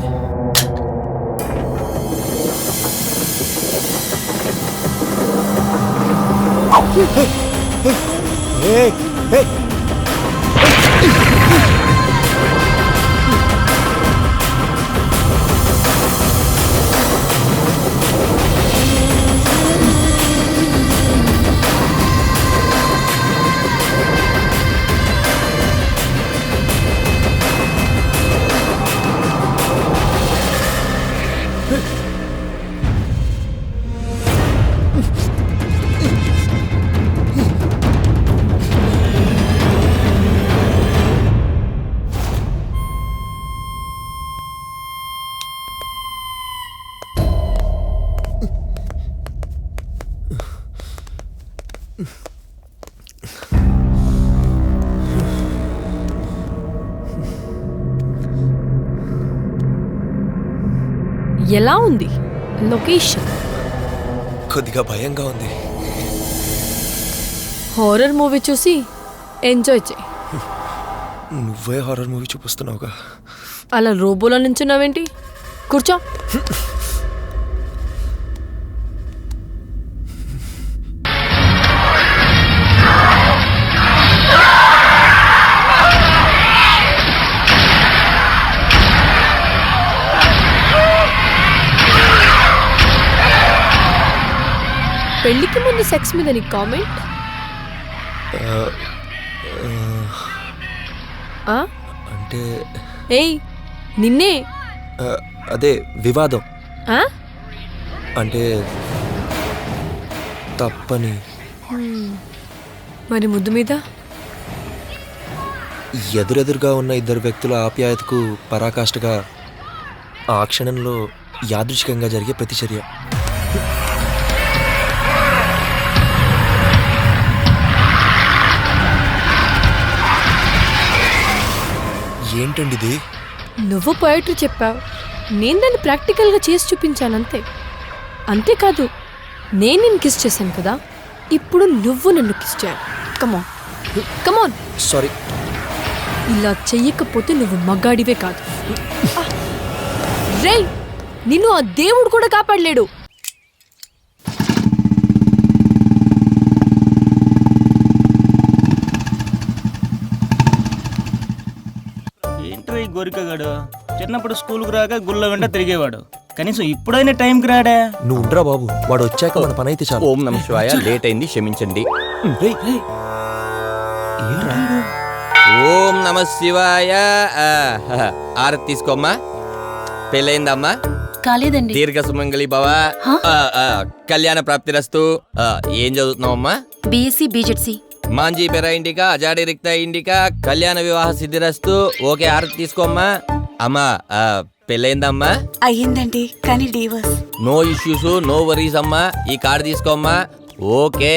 ఎలా ఉంది లొకేషన్? కొద్దిగా భయంగా ఉంది. హారర్ మూవీ చూసి ఎంజాయ్ చేయి. నువ్వే హారర్ మూవీ చూపిస్తున్నావుగా. అలా రోబోలో నించున్నావేంటి? కూర్చో. పెళ్లికి ముందు సెక్స్ మీద నీ కామెంట్? అంటే ఏయ్ నిన్నే. అదే వివాదం. ఆ? అంటే తప్పని. మరి ముద్దు మీద? ఎదురెదురుగా ఉన్న ఇద్దరు వ్యక్తుల ఆప్యాయతకు పరాకాష్ఠగా ఆ క్షణంలో యాదృచ్ఛికంగా జరిగే ప్రతిచర్య. ఏంటండి ఇది? నువ్వు పోయిటరీ చెప్పావు, నేను దాన్ని ప్రాక్టికల్గా చేసి చూపించాను అంతే. అంతేకాదు నేను నిన్ను కిస్ చేశాను కదా, ఇప్పుడు నువ్వు నన్ను కిస్ చేయాలి. కమాన్ కమాన్. సారీ. ఇలా చెయ్యకపోతే నువ్వు మగాడివే కాదు. రేయ్ నిన్ను ఆ దేవుడు కూడా కాపాడలేడు. ఏంట్రా ఈ గోరికగాడు? చిన్నప్పుడు స్కూల్కి రాక గుళ్ళ వెంట తిరిగేవాడు, కనీసం ఇప్పుడైనా టైంకి రాడా? నువ్వు ఉండరా బాబు, వాడు వచ్చాక మన పని అయితే చాలు. ఓం నమ శివాయ, లేట్ అయింది క్షమించండి. ఓం నమ శివాయ. ఆరతి తీసుకోమ్మా. పెళ్ళయిందమ్మా? కాలేదండి. దీర్ఘ సుమంగళి భవ. కళ్యాణ ప్రాప్తిరస్తు. ఏం చదువుతున్నావమ్మా? BSc BZC. మాంజీ పెర ఇండికా అజాడి రిక్త ఇండికా కళ్యాణ వివాహ సిద్ధిరస్తు. ఓకే, ఆరతి తీసుకోమ్మా. అమ్మా పెళ్ళయిందమ్మా? అయ్యిందండి, కానీ divorce. No issues, no worries అమ్మా. ఈ కార్డు తీసుకోమ్మా. ఓకే,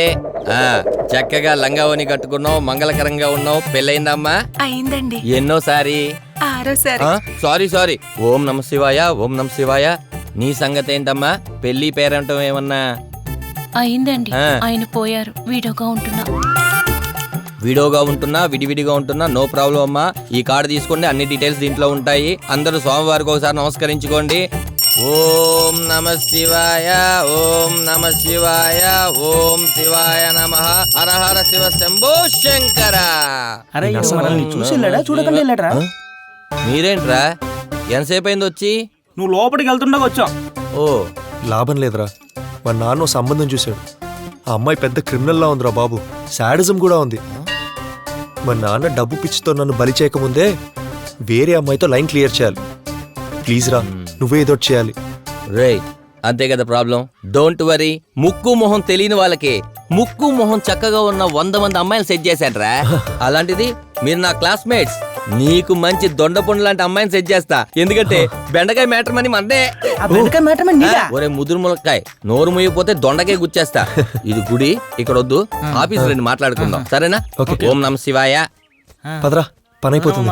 చక్కగా లంగావని కట్టుకున్నావు, మంగళకరంగా ఉన్నావు. పెళ్ళయిందమ్మా? అయ్యిందండి. ఎన్నోసారి? ఆరోసారి. సారీ. ఓం నమ శివాయ, ఓం నమ శివాయ. నీ సంగతి ఏంటమ్మా? పెళ్లి పేరంటం ఏమన్నా? అయిందండి, ఆయన పోయారు. వీడియోగా ఉంటున్నా విడివిడిగా ఉంటున్నా నో ప్రాబ్లం అమ్మా. ఈ కార్డు తీసుకోండి, అన్ని డీటెయిల్స్ దీంట్లో ఉంటాయి. అందరూ స్వామివారికి ఒకసారి నమస్కరించుకోండి. ఓం నమ శివాయ, ఓం నమ శివాయ, ఓం శివాయ నమః. హర హర శివ శంభో శంకర. అరే మనల్ని చూసి వెళ్ళాడా, చూడకుండా వెళ్ళాడా? మీరేంట్రా ఎంతసేపు అయింది వచ్చి? నువ్వు లోపలికి వెళ్తుండగా వచ్చాం. ఓ లాభం లేదురా, మా నాన్న సంబంధం చూశాడు. ఆ అమ్మాయి పెద్ద క్రిమినల్లా ఉందిరా బాబు, శాడిజం కూడా ఉంది. మా నాన్న డబ్బు పిచ్చితో నన్ను బలి చేయకముందే వేరే అమ్మాయితో లైన్ క్లియర్ చేయాలి. ప్లీజ్ రా, నువ్వే ఏదో చేయాలి. రేయ్ అంతే కదా ప్రాబ్లం. Don't worry. ముక్కు మొహం తెలియని వాళ్ళకి ముక్కు మొహం చక్కగా ఉన్న 100 మంది అమ్మాయిలు సెట్ చేశాడ్రా. అలాంటిది మీరు నా క్లాస్మేట్స్, నీకు మంచి దొండపండు లాంటి అమ్మాయిని సెట్ చేస్తా. ఎందుకంటే బెండకాయ మ్యాటర్ మని మందే. ఒరే ముదురు ములక్కాయ, నోరు ముయ్యపోతే దొండకాయ గుచ్చేస్తా. ఇది గుడి, ఇక్కడ వద్దు. ఆఫీస్ రండి మాట్లాడుకుందాం, సరేనా? ఓం నమ శివాయ. పదరా, పని అయిపోతుంది.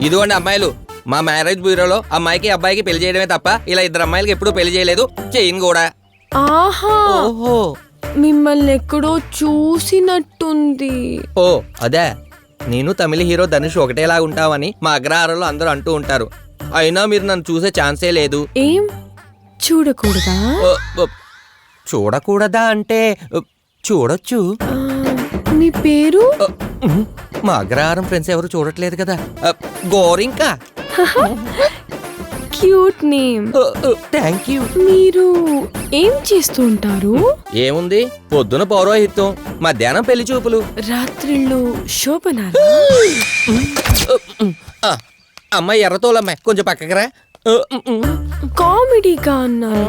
ఇదిగోండి అమ్మాయిలు, మా మ్యారేజ్ బ్యూరోలో అమ్మాయికి అబ్బాయికి పెళ్లి చేయడమే తప్ప ఇలా ఇద్దరు అమ్మాయిలకి ఎప్పుడూ పెళ్లి చేయలేదు, చేయను కూడా. ఆహా, ఓహో, మిమ్మల్ని ఎక్కడో చూసినట్టుంది. ఓ అదే. నేను తమిళ హీరో ధనుష్ ఒకటేలా ఉంటావని మా అగ్రహారంలో అందరూ అంటూ ఉంటారు. అయినా మీరు నన్ను చూసే ఛాన్సే లేదు. ఏం చూడకూడదా? చూడకూడదా అంటే చూడొచ్చు. మీ పేరు? మా అగ్రహారం ఫ్రెండ్స్ ఎవరు చూడట్లేదు కదా. Gorinka. Cute name. Thank you. మీరు ఏం చేస్తూ ఉంటారు? ఏముంది, పొద్దున పౌరోహిత్యం, మధ్యాహ్నం పెళ్లి చూపులు, రాత్రిళ్ళు శోభనాలు. అమ్మాయి ఎర్రతోలమ్మాయి, కొంచెం పక్కకరా. కామెడీగా అన్నారు.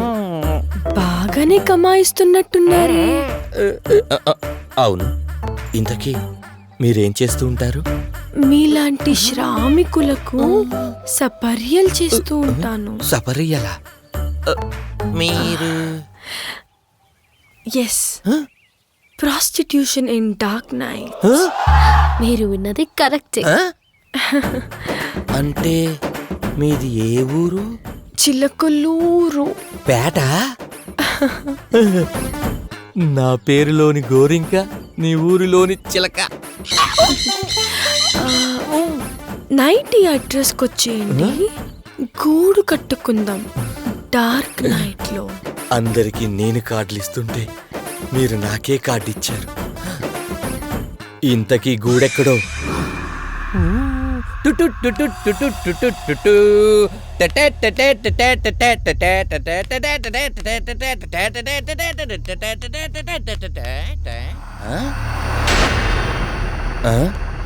బాగానే కమాయిస్తున్నట్టున్నారే. అవును. ఇంతకీ మీరేం చేస్తూ ఉంటారు? మీలాంటి శ్రామికులకు సపర్యలు చేస్తూ ఉంటాను. సపర్యలా? మీరు? Yes, prostitution in dark night. మీరు విన్నది కరెక్టే. అంటే మీది ఏ ఊరు? చిలకలూరు. పేట? నా పేరులోని గోరింక, నీ ఊరిలోని చిలక. నైట్ ఈ అడ్రస్కి వచ్చేయండి, గూడు కట్టుకుందాం డార్క్ నైట్ లో. అందరికి నేను కార్డులు ఇస్తుంటే మీరు నాకే కార్డు ఇచ్చారు. ఇంతకీ గూడెక్కడో?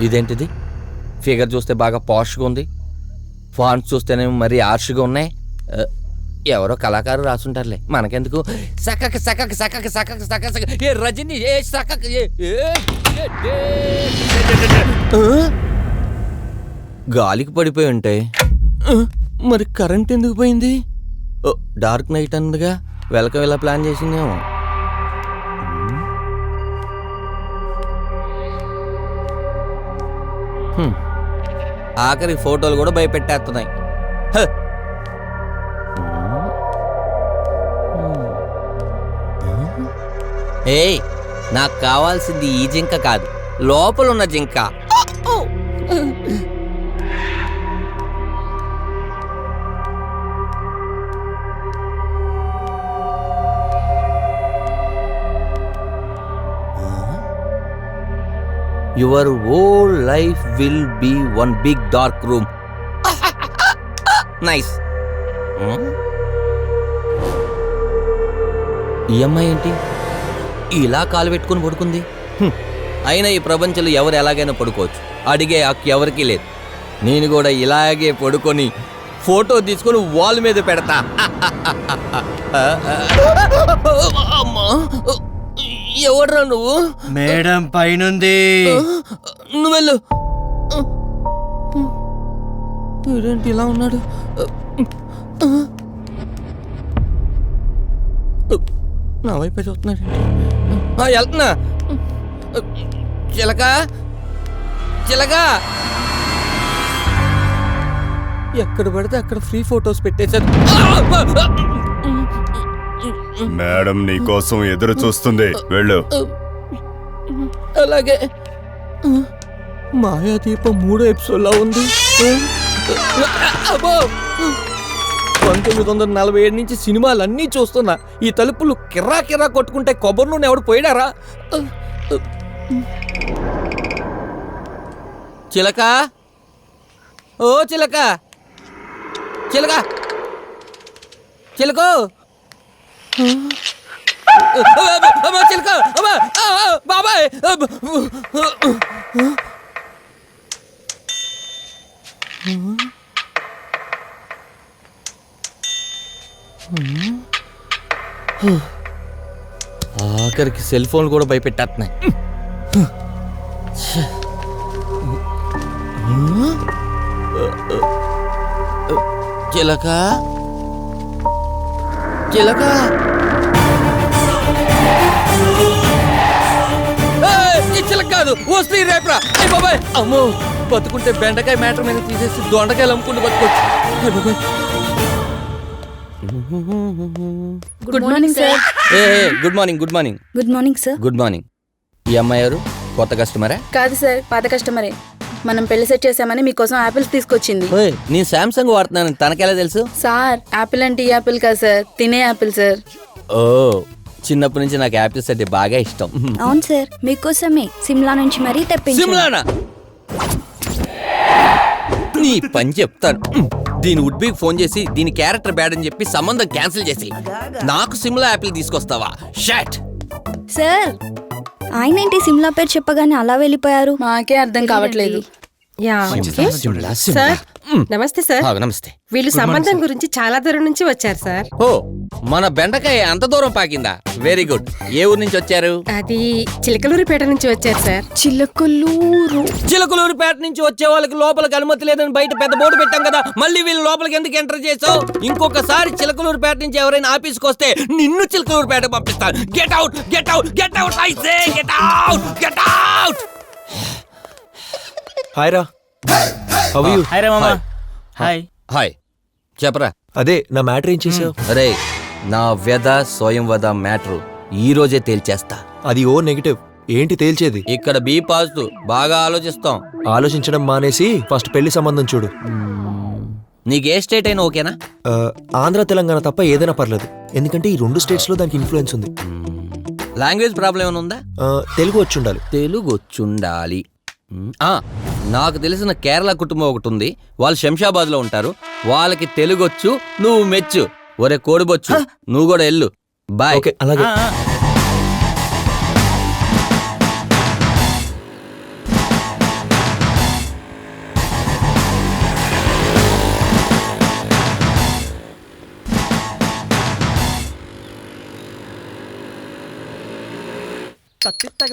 ఇదేంటిది? ఫిగర్ చూస్తే బాగా పాష్గా ఉంది, ఫాంట్స్ చూస్తేనే మరీ ఆర్ష్గా ఉన్నాయి. ఎవరో కళాకారు రాసుంటారులే, మనకెందుకు. సకక సకక సకక సకక సక సక ఏ రజని ఏ సకక గాలికి పడిపోయి ఉంటాయి. మరి కరెంట్ ఎందుకు పోయింది? డార్క్ నైట్ అన్నదిగా, వెల్కమ్ ఇలా ప్లాన్ చేసిందేమో. ఆఖరి ఫోటోలు కూడా భయపెట్టేస్తున్నాయి. ఏయ్, నాకు కావాల్సింది ఈ జింక కాదు, లోపలున్న జింక. Your whole life will be one big dark room. Nice. ఈ అమ్మాయి ఏంటి ఇలా కాలు పెట్టుకుని పడుకుంది? అయినా ఈ ప్రపంచంలో ఎవరు ఎలాగైనా పడుకోవచ్చు, అడిగే హక్కు ఎవరికీ లేదు. నేను కూడా ఇలాగే పడుకొని ఫోటో తీసుకొని వాల్ మీద పెడతా. ఎవడ్రా నువ్వు? మేడం పైనుంది. నువ్వెళ్ళు. వీడేంటి ఇలా ఉన్నాడు? నా వైపే చూస్తున్నాడు. వెళ్తున్నా. చిలక చిలక, ఎక్కడ పడితే అక్కడ ఫ్రీ ఫోటోస్ పెట్టేశారు. మేడం నీకోసం ఎదురు చూస్తుంది, వెళ్ళు. అలాగే. మాయాదీపం 3వ ఎపిసోడ్లో ఉంది. 1947 నుంచి సినిమాలన్నీ చూస్తున్నా. ఈ తలుపులు కిర్రా కిర్రా కొట్టుకుంటే కొబ్బరి నూనె ఎవడు పోయిడారా? చిలక, ఓ చిలక, చిలక, చిలకో, చిలక, బాబాయ్. ఆఖరికి సెల్ ఫోన్ కూడా భయపెట్టేస్తున్నాయి. చిలక, చిలక, చిలక, కాదు వస్తే రేపురా. అయ్ బాబాయ్ అమ్మో, బతుకుంటే బెండకాయ మ్యాటర్ మీద తీసేసి దొండకాయలు అమ్ముకుంటూ బతుకోవచ్చు. అయ్ బాబాయ్. Good morning sir. Good morning. Good morning. Good morning sir. Good morning. ఈ అమ్మాయి ఎవరు? కొత్త కస్టమరా? కాదు సార్, పాత కస్టమరే. మనం పెళ్లి సెట్ చేసామని మీకోసం యాపిల్స్ తీసుకొచ్చింది. నేను శాంసంగ్ వాడుతున్నాను, తనకెలా తెలుసు? సార్ యాపిల్ అంటే ఈ యాపిల్ కాదు సార్, తినే యాపిల్ సార్. ఓ, చిన్నప్పటి నుంచి నాకు యాపిల్స్ అంటే బాగా ఇష్టం. అవును సార్, మీకోసమే సిమ్లా నుంచి మరీ తెప్పించాను. సిమ్లానా? నీ పని చెప్తాను. దీని వుడ్బీకి ఫోన్ చేసి దీని క్యారెక్టర్ బ్యాడ్ అని చెప్పి సంబంధం క్యాన్సిల్ చేసి నాకు సిమ్లా యాపిల్ తీసుకొస్తావా? షట్. సార్ ఆయన ఏంటి సిమ్లా పేరు చెప్పగానే అలా వెళ్ళిపోయారు? మాకే అర్థం కావట్లేదు. సార్ నమస్తే సార్. నమస్తే. వీళ్ళు సంబంధం గురించి చాలా దూరం నుంచి వచ్చారు సార్. ఓ, మన బెండకాయ అంత దూరం పాకిందా? Very good. ఏ ఊరు నుంచి వచ్చారు? అది చిలకలూరిపేట నుంచి వచ్చారు సార్. చిలకలూరిపేట నుంచి వచ్చే వాళ్ళకి లోపలికి అనుమతి లేదని బయట పెద్ద బోర్డు పెట్టాం కదా, మళ్ళీ వీళ్ళు లోపలికి ఎందుకు ఎంటర్ చేసావు? ఇంకొకసారి చిలకలూరిపేట నుంచి ఎవరైనా ఆఫీస్కి వస్తే నిన్ను చిలకలూరిపేట పంపిస్తాను. Get out, get out, get out, I say get out, get out. Hi రా. How are you? హాయ్ రా మామా. హాయ్. హాయ్. చెప్పరా. అదే నా మ్యాటర్ ఏం చేసావు? అరే, నా వ్యధ స్వయంవద మ్యాటర్ ఈ రోజే తేల్చేస్తా. అది ఓ నెగటివ్. ఏంటి తేల్చేది? ఇక్కడ బి పాజిటివ్. బాగా ఆలోచిస్తాం. ఆలోచించడం మానేసి ఫస్ట్ పెళ్లి సంబంధం చూడు. నీకు ఏ స్టేట్ అయినా ఓకేనా? ఆంధ్ర తెలంగాణ తప్ప ఏదైనా పర్లేదు, ఎందుకంటే ఈ రెండు స్టేట్స్ లో దానికి ఇన్ఫ్లుయెన్స్ ఉంది. లాంగ్వేజ్ ప్రాబ్లం ఏమైనా ఉందా? తెలుగు వచ్చుండాలి. తెలుగు వచ్చుండాలి. నాకు తెలిసిన కేరళ కుటుంబం ఒకటి ఉంది. వాళ్ళు శంషాబాద్ లో ఉంటారు. వాళ్ళకి తెలుగు వచ్చు, నువ్వు మెచ్చు. ఒరే కోడిబొచ్చు, నువ్వు కూడా వెళ్ళు. బాయ్. అలాగే.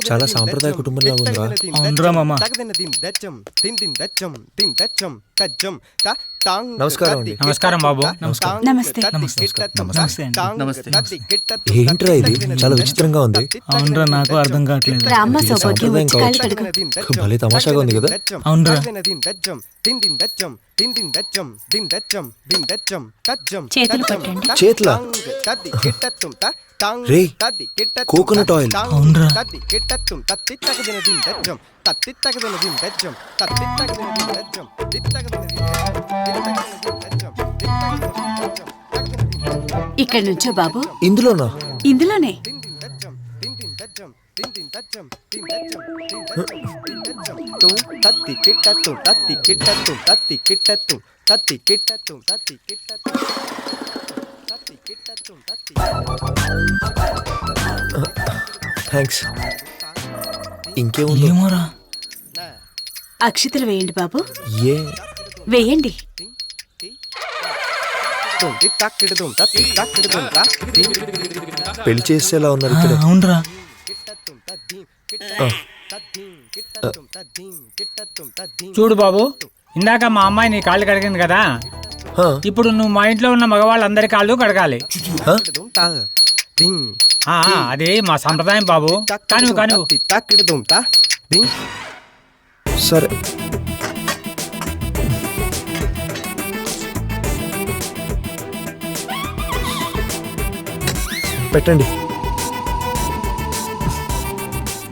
చాలా సాంప్రదాయ కుటుంబంలా ఉందా? అవునరా మామ. నమస్కారం అండి. నమస్కారం బాబు. నమస్తే. ఏంట్రా ఇది చాలా విచిత్రంగా ఉంది. అవునరా, నాకు అర్థం కావట్లేదు. సాంప్రదాయం కావచ్చు. భలే తమాషాగా ఉంది కదా. అవునరా. చేతులు పట్టండి. చేతులా? రే, కోకోనట్ ఆయిల్. అవునరా. ఇక్కడ నుంచో బాబు. ఇందులోనా? ఇందులోనే. థ్యాంక్స్. ఇంకేముంది? ఏమోరా. అక్షితలు వేయండి బాబు. ఏ వేయండి. పెళ్లి చేసేలా ఉన్నారు ఇక్కడ. అవునరా. చూడు బాబు, ఇందాక మా అమ్మాయి నీ కాళ్ళు కడిగింది కదా, ఇప్పుడు నువ్వు మా ఇంట్లో ఉన్న మగవాళ్ళందరి కాళ్ళు కడగాలి. అది మా సంప్రదాయం బాబు. కానీ సరే. పెట్టండి.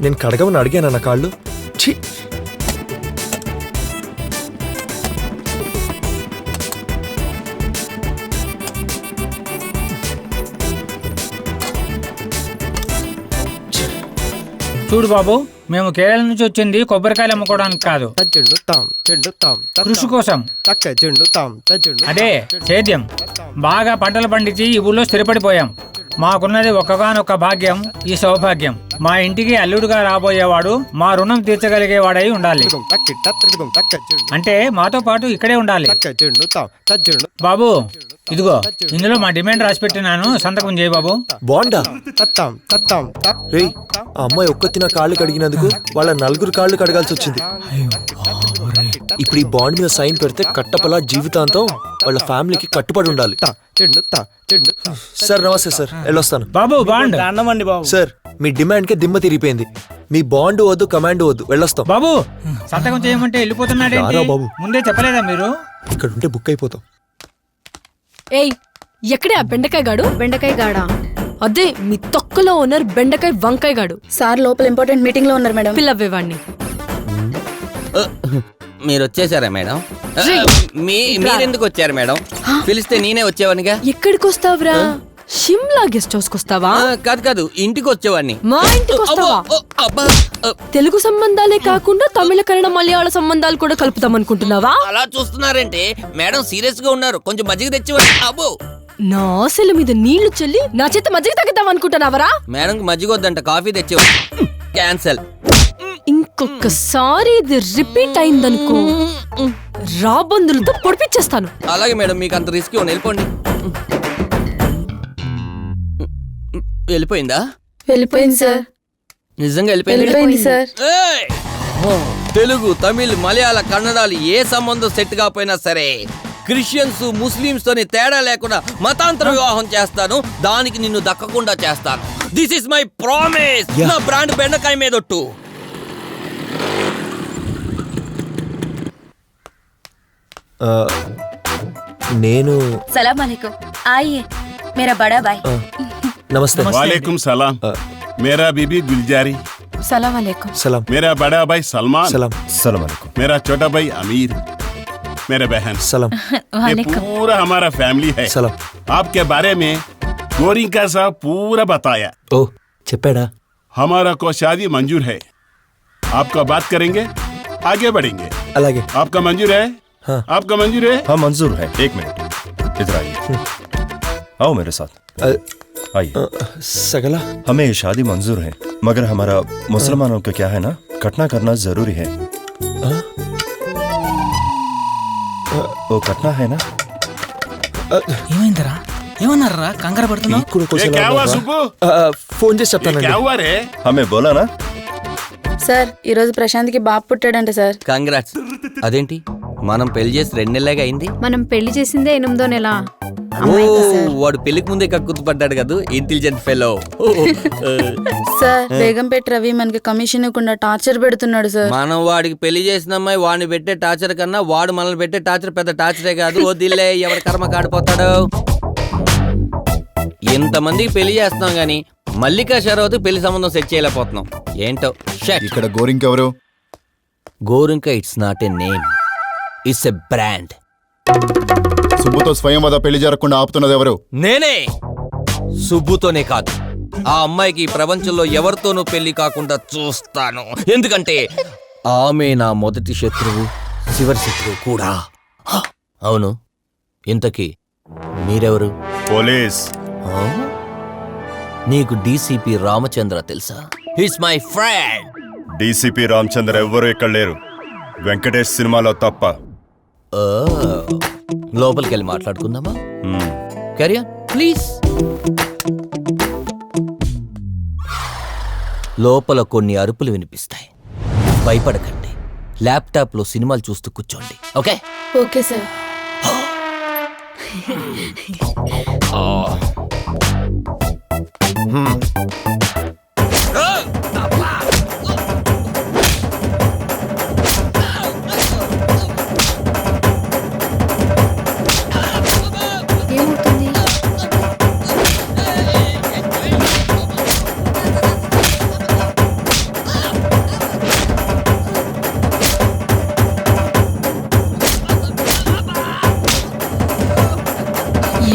నేను కడగమని అడిగాను నా కాళ్ళు. ఛీ. చూడు బాబు, మేము కేరళ నుంచి వచ్చింది కొబ్బరికాయలు అమ్ముకోవడానికి కాదు, కృషి కోసం. అదే సేద్యం. బాగా పంటలు పండించి ఈ ఊళ్ళో స్థిరపడిపోయాం. మాకున్నది ఒక్కగానొక్క భాగ్యం, ఈ సౌభాగ్యం. మా ఇంటికి అల్లుడుగా రాబోయేవాడు మా రుణం తీర్చగలిగేవాడై ఉండాలి. అంటే మాతో పాటు ఇక్కడే ఉండాలి. బాబు, ఇదిగో ఇందులో మా డిమాండ్ రాసి పెట్టినాను, సంతకం చేయి బాబు. బాండా? రేయ్, ఆ అమ్మాయి ఒక్కతి నా కాళ్ళు కడిగినందుకు వాళ్ళ నలుగురు కాళ్ళు కడగాల్సి వచ్చింది. ఇప్పుడు ఈ బాండ్ మీద సైన్ పెడితే కట్టపలా జీవితాంతం వాళ్ళ ఫ్యామిలీకి కట్టుబడి ఉండాలి. సార్ నమస్తే సార్, వెళ్ళొస్తాను. బాబు బాండ్ అన్నమండి బాబు. సార్ మీ డిమాండ్కే దిమ్మ తిరిగిపోయింది. మీ బాండ్ వద్దు, కమాండ్ వద్దు, వెళ్ళొస్తాం. బాబు సంతకం చేయమంటే వెళ్ళిపోతున్నాడే రారా బాబు. ముందే చెప్పలేదా మీరు? ఇక్కడ ఉంటే బుక్ అయిపోతాం. ఏయ్ ఎక్కడే ఆ బెండకాయ గాడు? బెండకాయ గాడా? అదే మీ తొక్కలో ఓనర్ బెండకాయ వంకాయ గాడు. సార్ లోపల ఇంపార్టెంట్ మీటింగ్ లో ఉన్నారు మేడం. పిల్లవ్వేవాడిని. మీరు వచ్చేసారా మేడం? మీరెందుకు వచ్చారు మేడం? పిలిస్తే నేనే వచ్చేవాడిగా. ఎక్కడికి వస్తావురా? షిమ్లా గెస్ట్ హౌస్ వస్తావా? కాదు ఇంటికి వచ్చేవాడిని. మా ఇంటికి వస్తావా? తెలుగు సంబంధాలే కాకుండా తమిళ, కన్నడ, మలయాళ సంబంధాలు కూడా కలుపుతాం అనుకుంటున్నావా? అలా చూస్తున్నారంటే మేడం సీరియస్ గా ఉన్నారు. కొంచెం మజ్జిగ తెచ్చేవాడి. అబ్బో నా ఆశల మీద నీళ్లు చల్లి నా చేత మజ్జిగ తగ్గిద్దాం అనుకుంటున్నావరా? మేడం మజ్జిగ వద్దంట, కాఫీ తెచ్చేవాడి. క్యాన్సల్. ఇంకొకసారి ఇది రిపీట్ అయిందనుకో రాబందులతో పొడిపించేస్తాను. అలాగే మేడం, మీకు అంత రిస్క్ వెళ్ళిపోండి. వెళ్ళిపోయిందా? వెళ్ళిపోయింది సార్. నిజంగా వెళ్ళిపోయింది సార్. తెలుగు, తమిళ్, మలయాళ, కన్నడాలు ఏ సంబంధం సెట్ కాకపోయినా సరే క్రిస్టియన్స్, ముస్లిమ్స్ తోని తేడా లేకుండా మతాంతర వివాహం చేస్తాను. దానికి నిన్ను దక్కకుండా చేస్తాను. This is my promise. నా బ్రాండ్ బెండకాయ మీదొట్టు. నేను సలాం अलैकुम आइए मेरा बड़ा भाई नमस्ते वालेकुम सलाम मेरा बीबी गुलजारी सलाम अलैकुम सलाम मेरा बड़ा भाई सलमान सलाम सलाम अलैकुम मेरा छोटा भाई अमीर मेरे बहन सलाम ये पूरा हमारा फैमिली है सलाम आपके बारे में गोरी का साहब पूरा बताया ओ चेप्पाड़ा हमारा को शादी मंजूर है आपका बात करेंगे आगे बढ़ेंगे అలాగే आपका मंजूर है हाँ आपका मंजूर है हाँ मंजूर है 1 मिनट इधर आइए आओ मेरे साथ आइए सगला हमें ये शादी मंजूर है मगर हमारा मुसलमानों का क्या है ना कटना करना जरूरी है वो कटना है ना ఏమైందిరా? ఏమన్నారా? కంగారు పడుతున్నావు? ఫోన్ చేసి చెప్తానండి. हमें बोला ना సార్ ఈ రోజు ప్రశాంత్కి బాబు పుట్టాడంట సార్. కంగ్రాట్స్. అదేంటి మనం పెళ్లి చేసి 2 నెలలుగా అయింది? మనం పెళ్లి చేసిందే 8వ నెల. వాడు పెళ్లికి ముందే కక్కుతుపడ్డాడు కదా, intelligent fellow. Sir Begumpet Ravi మనకి కమిషన్ ఇవ్వకుండా టార్చర్ పెడుతున్నాడు సార్. మనం వాడికి పెళ్లి చేసిన అమ్మాయి వాడిని పెట్టే టార్చర్ కన్నా వాడు మనల్ని పెట్టే టార్చర్ పెద్ద టార్చరే కాదు. వదిలే, ఎవరి కర్మ కాడిపోతాడు. ఇంతమందికి పెళ్లి చేస్తున్నాం గానీ మల్లికా షరావత్ పెళ్లి సంబంధం సెట్ చేయలేకపోతున్నాం. ఏంటో. ఇక్కడ గోరింక ఎవరు? Gorinka it's not a name, it's a brand. సుబ్బుతో స్వయంవద పెళ్లి జరగకుండా ఆపుతున్నది ఎవరు? నేనే. సుబ్బుతోనే కాదు, ఆ అమ్మాయికి ఈ ప్రపంచంలో ఎవరితోనూ పెళ్లి కాకుండా చూస్తాను. ఎందుకంటే ఆమె నా మొదటి శత్రువు, చివరి శత్రువు కూడా. అవును, ఇంతకీ మీరెవరు? పోలీస్. నీకు డీసీపీ రామచంద్ర తెలుసా? His my friend. DCP Ramachandra ఎవ్వరూ ఇక్కడ లేరు, వెంకటేష్ సినిమాలో తప్ప. లోపలికి వెళ్ళి మాట్లాడుకుందామా? Carrier please. లోపల కొన్ని అరుపులు వినిపిస్తాయి, భయపడకండి. ల్యాప్టాప్లో సినిమాలు చూస్తూ కూర్చోండి. ఓకే? Okay sir.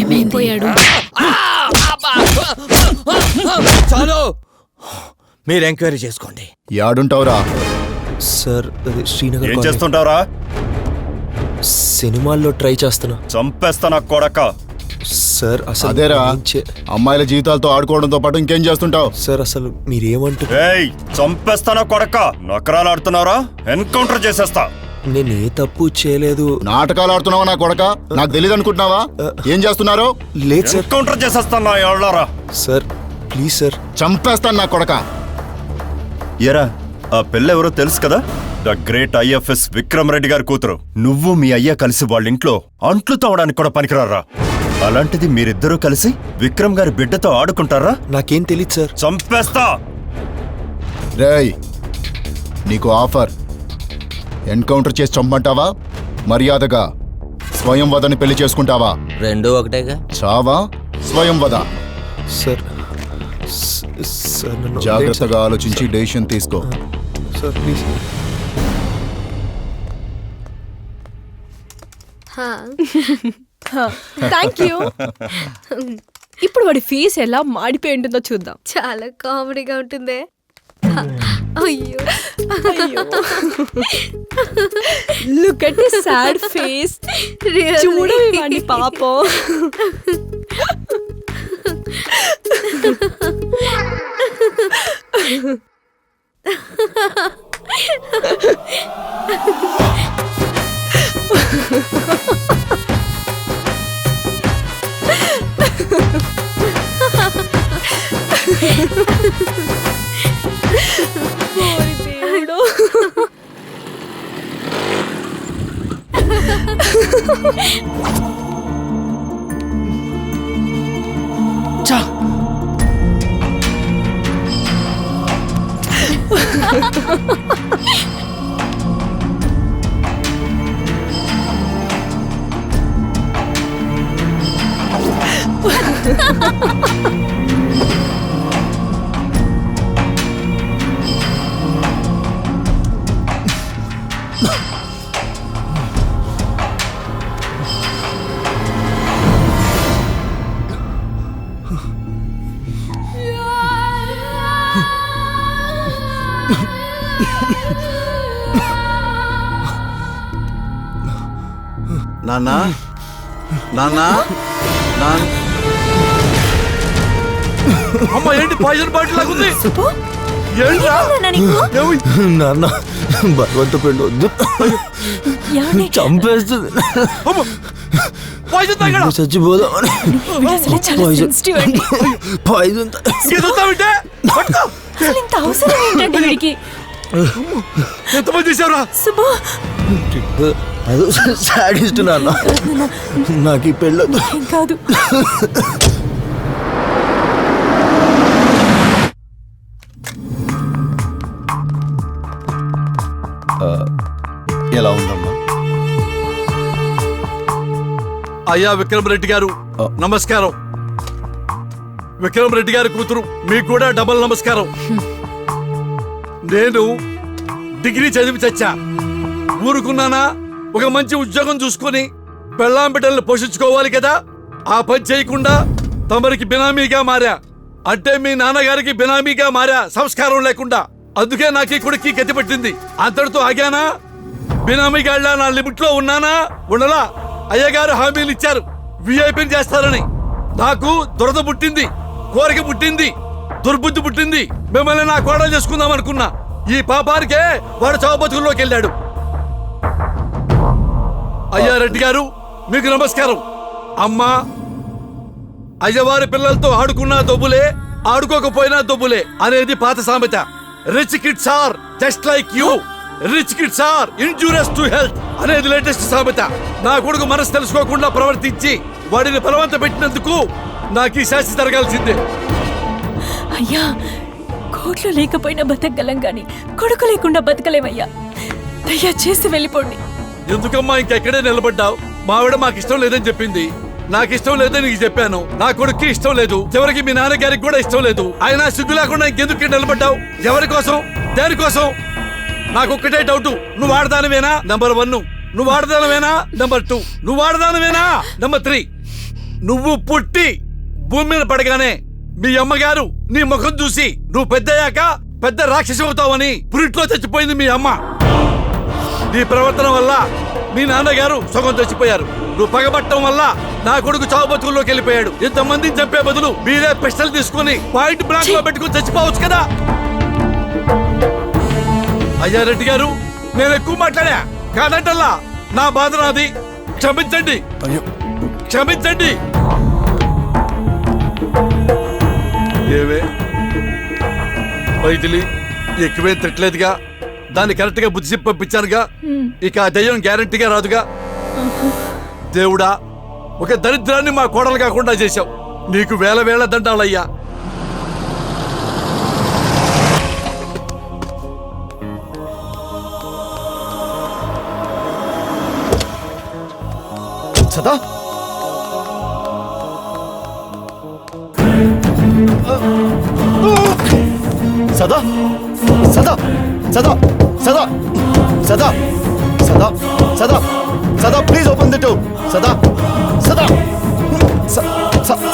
ఏమైపోయాడు? చాలు, మీరు ఎంక్వైరీ చేసుకోండి. యాడుంటావురా? సార్ శ్రీనగర్. ఏం చేస్తుంటావురా? సినిమాల్లో ట్రై చేస్తున్నా. చంపేస్తానా కొడక. సార్ అసలు అదేరా, అమ్మాయిల జీవితాలతో ఆడుకోవడంతో పాటు ఇంకేం చేస్తుంటావు? సార్ అసలు మీరేమంటారు? ఏయ్, చంపేస్తానా కొడక. నకరాలు ఆడుతున్నారా? ఎన్కౌంటర్ చేసేస్తా. నేను ఏ తప్పు చేయలేదు. నాటకాలు ఆడుతున్నావా నా కొడక? నాకు తెలియదు అనుకుంటున్నావా? ఏం చేస్తున్నారు? లేదు సార్. ఎన్కౌంటర్ చేసేస్తాను ఎవడారా? Sir please sir. చంపేస్తాను నా కొడక. ఎరా, ఆ పిల్ల ఎవరో తెలుసు కదా? The great IFS Vikram Reddy గారి కూతురు. నువ్వు మీ అయ్యా కలిసి వాళ్ళ ఇంట్లో అంట్లు తవ్వడానికి కూడా పనికిరారా? అలాంటిది మీరిద్దరూ కలిసి విక్రమ్ గారి బిడ్డతో ఆడుకుంటారా? నాకేం తెలియదు సార్. చంపేస్తా. రేయ్, నీకు ఆఫర్. ఎన్కౌంటర్ చేసి చంపమంటావా, మర్యాదగా స్వయం వదని పెళ్లి చేసుకుంటావా? రెండూ ఒకటేగా. చావా స్వయం వద? సార్ జాగ్రత్తగా ఆలోచించి డెసిషన్ తీసుకో. Sir please. Thank you. ఇప్పుడు వాడి ఫేస్ ఎలా మాడిపోయి ఉంటుందో చూద్దాం. చాలా కామెడీగా ఉంటుందే. అయ్యో అయ్యో, look at his sad face. చూడవే వాడి పాపం. నాన్నా, నాన్నా, అమ్మ ఏంటి పాయిజన్ బాటిల్ లాగుంది? నాన్న బలవంత పెళ్ళి వద్దు, చంపేస్తుంది. చచ్చిపోదాం. పాయిజన్ ఎంతమంది చేశారా? సాడిస్ట్ నాన్న, నాకు ఈ పెళ్ళొద్దు. కాదు, ఎలా ఉందమ్మా? అయ్యా విక్రమ్ రెడ్డి గారు నమస్కారం. విక్రమ్ రెడ్డి గారి కూతురు, మీకు కూడా డబల్ నమస్కారం. నేను డిగ్రీ చదివి చచ్చా. ఊరుకున్నానా? ఒక మంచి ఉద్యోగం చూసుకుని పెళ్ళాం బిడ్డల్ని పోషించుకోవాలి కదా. ఆ పని చేయకుండా తమరికి బినామీగా మారా. అంటే మీ నాన్నగారికి బినామీగా మారా, సంస్కారం లేకుండా. అందుకే నాకు ఈ కొడుక్కి గతి పట్టింది. అంతటితో ఆగానా? బినామీగాళ్ళ నా లిమిట్ లో ఉన్నానా? ఉండలా. అయ్యగారు హామీలు ఇచ్చారు విఐపీని చేస్తారని. నాకు దురద పుట్టింది, కోరిక పుట్టింది, దుర్బుద్ధి పుట్టింది. మిమ్మల్ని నా కోడలు చేసుకుందాం అనుకున్నా. ఈ పాపానికే వాడు చావు బతుకుల్లోకి వెళ్ళాడు. అయ్యా రెడ్డి గారు మీకు నమస్కారం. అమ్మా, అయ్యవారి పిల్లలతో ఆడుకున్నా దొబ్బులే, ఆడుకోకపోయినా దొబ్బులే అనేది పాత సామెత. Rich kids are just like you, rich kids are injurious to health అనేది లేటెస్ట్ సామెత. నా కొడుకు మనసు తెలుసుకోకుండా ప్రవర్తించి వాడిని బలవంత పెట్టినందుకు నాకు ఈ శాస్తి జరగాల్సిందే. అయ్యా, కోట్లు లేకపోయినా బతకగలం గాని కొడుకు లేకుండా బతకలేమయ్యా. దయచేసి వెళ్ళిపోండి. ఎందుకమ్మా ఇంకెక్కడే నిలబడ్డావు? మావిడ మాకు ఇష్టం లేదని చెప్పింది. నాకు ఇష్టం లేదని నీకు చెప్పాను. నా కొడుక్కి ఇష్టం లేదు, చివరికి మీ నాన్నగారికి కూడా ఇష్టం లేదు. అయినా సిగ్గు లేకుండా ఇంకెందుకు నిలబడ్డావు? ఎవరి కోసం, దేనికోసం? నాకొక్కటే డౌట్, నువ్వు ఆడదానవేనా? నంబర్ 1. నువ్వు ఆడదానవేనా? నంబర్ 2. నువ్వు ఆడదానవేనా? నంబర్ 3. నువ్వు పుట్టి భూమి మీద పడగానే మీ అమ్మగారు నీ ముఖం చూసి నువ్వు పెద్దయ్యాక పెద్ద రాక్షసి అవుతావని పురిట్లో చచ్చిపోయింది మీ అమ్మ. నీ ప్రవర్తన వల్ల మీ నాన్నగారు సగం చచ్చిపోయారు. నువ్వు పగబట్టడం వల్ల నా కొడుకు చావు బతుకుల్లోకి వెళ్ళిపోయాడు. ఇంతమందిని చంపే బదులు మీరే పిస్టల్ తీసుకుని పాయింట్ బ్లాంక్ లో పెట్టుకుని చచ్చిపోవచ్చు కదా. అయ్యా రెడ్డి గారు, నేను ఎక్కువ మాట్లాడా కాదంటల్లా. నా బాధ నాది, క్షమించండి, క్షమించండి. ఏవే వైద్యులి, ఎక్కువే తిట్టలేదుగా. దాన్ని కరెక్ట్ గా బుద్ధి చెప్పి పంపించానుగా. ఇక ఆ దయ్యం గ్యారంటీగా రాదుగా. దేవుడా, ఒక దరిద్రాన్ని మా కోడలు కాకుండా చేశావు. నీకు వేల వేల దండాలయ్యా. సదా సదా సదా సదా సదా సదా సదా సదా సదా ప్లీజ్ ఓపెన్ ది డోర్. సదా సదా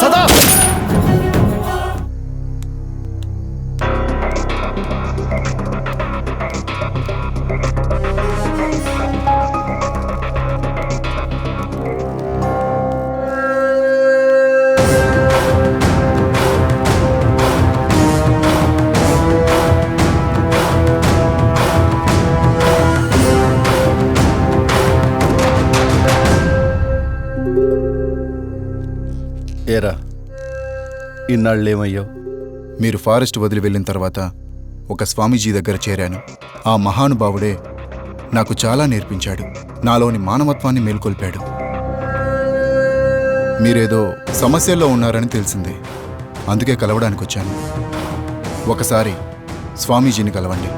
సదా ఏరా ఇన్నాళ్ళేమయ్యావు? మీరు ఫారెస్ట్ వదిలి వెళ్ళిన తర్వాత ఒక స్వామీజీ దగ్గర చేరాను. ఆ మహానుభావుడే నాకు చాలా నేర్పించాడు. నాలోని మానవత్వాన్ని మేల్కొల్పాడు. మీరేదో సమస్యల్లో ఉన్నారని తెలిసింది. అందుకే కలవడానికి వచ్చాను. ఒకసారి స్వామీజీని కలవండి.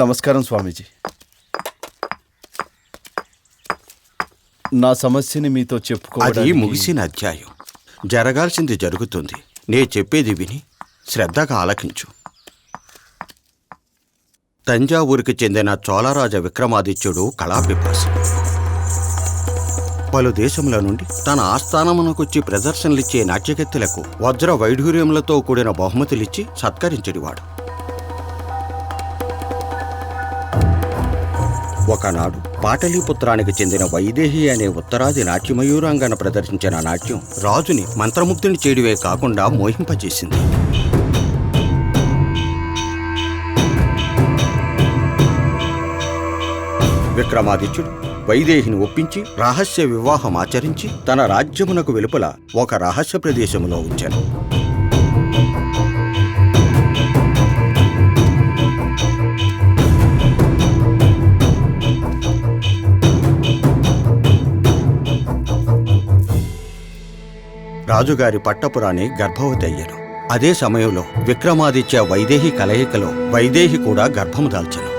నమస్కారం స్వామీజీ. నా సమస్యని మీతో అది చెప్పుకోవడానికి ముగిసిన అధ్యాయం. జరగాల్సింది జరుగుతుంది. నే చెప్పేది విని శ్రద్ధగా ఆలకించు. తంజావూరుకి చెందిన చోళరాజ విక్రమాదిత్యుడు కళాపిపాసి. పలు దేశముల నుండి తన ఆస్థానమునకొచ్చి ప్రదర్శనలిచ్చే నాట్యకత్తెలకు వజ్ర వైఢూర్యములతో కూడిన బహుమతులిచ్చి సత్కరించెడివాడు. ఒకనాడు పాటలీపుత్రానికి చెందిన వైదేహి అనే ఉత్తరాది నాట్యమయూరాంగన ప్రదర్శించిన నాట్యం రాజుని మంత్రముగ్ధుని చేయడమే కాకుండా మోహింపజేసింది. విక్రమాదిత్యుడు వైదేహిని ఒప్పించి రహస్య వివాహం ఆచరించి తన రాజ్యమునకు వెలుపల ఒక రహస్య ప్రదేశములో ఉంచాను. రాజుగారి పట్టపురాణి గర్భవతి అయ్యాను. అదే సమయంలో విక్రమాదిత్య వైదేహి కలయికలో వైదేహి కూడా గర్భము దాల్చెను.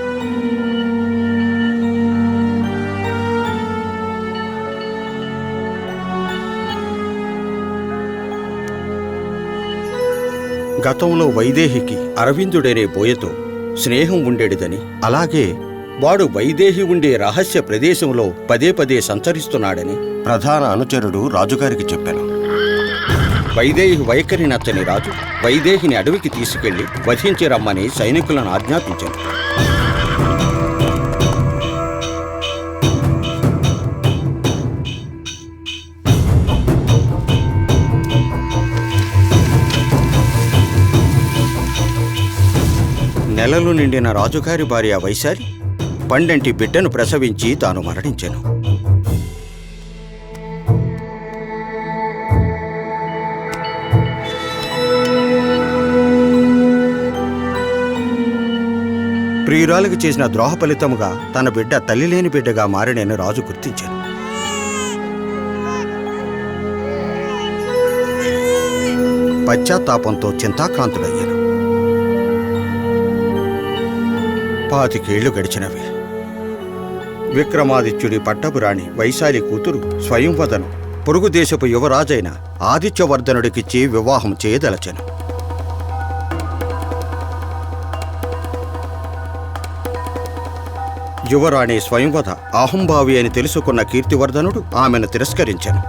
గతంలో వైదేహికి అరవిందుడనే బోయతో స్నేహం ఉండేడిదని, అలాగే వాడు వైదేహి ఉండే రహస్య ప్రదేశంలో పదే పదే సంచరిస్తున్నాడని ప్రధాన అనుచరుడు రాజుగారికి చెప్పాను. వైదేహి వైఖరి నచ్చని రాజు వైదేహిని అడవికి తీసుకెళ్లి వధించి రమ్మని సైనికులను ఆజ్ఞాపించాను. నెలలు నిండిన రాజుగారి భార్య వైశాలి పండంటి బిడ్డను ప్రసవించి తాను మరణించాను. ప్రియురాలకు చేసిన ద్రోహ ఫలితముగా తన బిడ్డ తల్లి లేని బిడ్డగా మారినని రాజు గుర్తించాను. పశ్చాత్తాపంతో చింతాక్రాంతుడయ్యాను. 25 ఏళ్లు గడిచినవి. విక్రమాదిత్యుడి పట్టపురాణి వైశాలి కూతురు స్వయంవదను పొరుగు దేశపు యువరాజైన ఆదిత్యవర్ధనుడికిచ్చి వివాహం చేయదలచెను. యువరాణి స్వయంవద అహంభావి అని తెలుసుకున్న కీర్తివర్ధనుడు ఆమెను తిరస్కరించాను.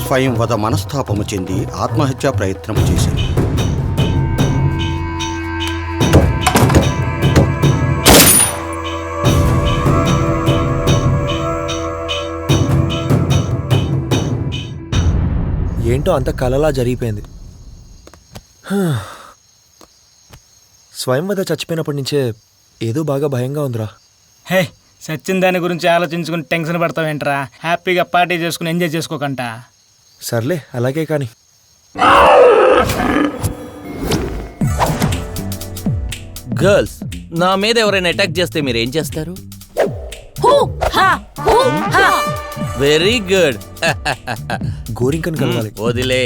స్వయంవద మనస్తాపము చెంది ఆత్మహత్యా ప్రయత్నం చేశాను. ఏంటో అంత కలలా జరిగిపోయింది. స్వయంవద చచ్చిపోయినప్పటి నుంచే ఏదో బాగా భయంగా ఉందిరా. హే, సచిన్ దాని గురించి ఆలోచించుకుని టెన్షన్ పడతావేంట్రా? హ్యాపీగా పార్టీ చేసుకుని ఎంజాయ్ చేసుకోకంట. సర్లే అలాగే కానీ. గర్ల్స్, నా మీద ఎవరైనా అటాక్ చేస్తే మీరు ఏం చేస్తారు? Very good. గోరింకను కలవాలి. వదిలే.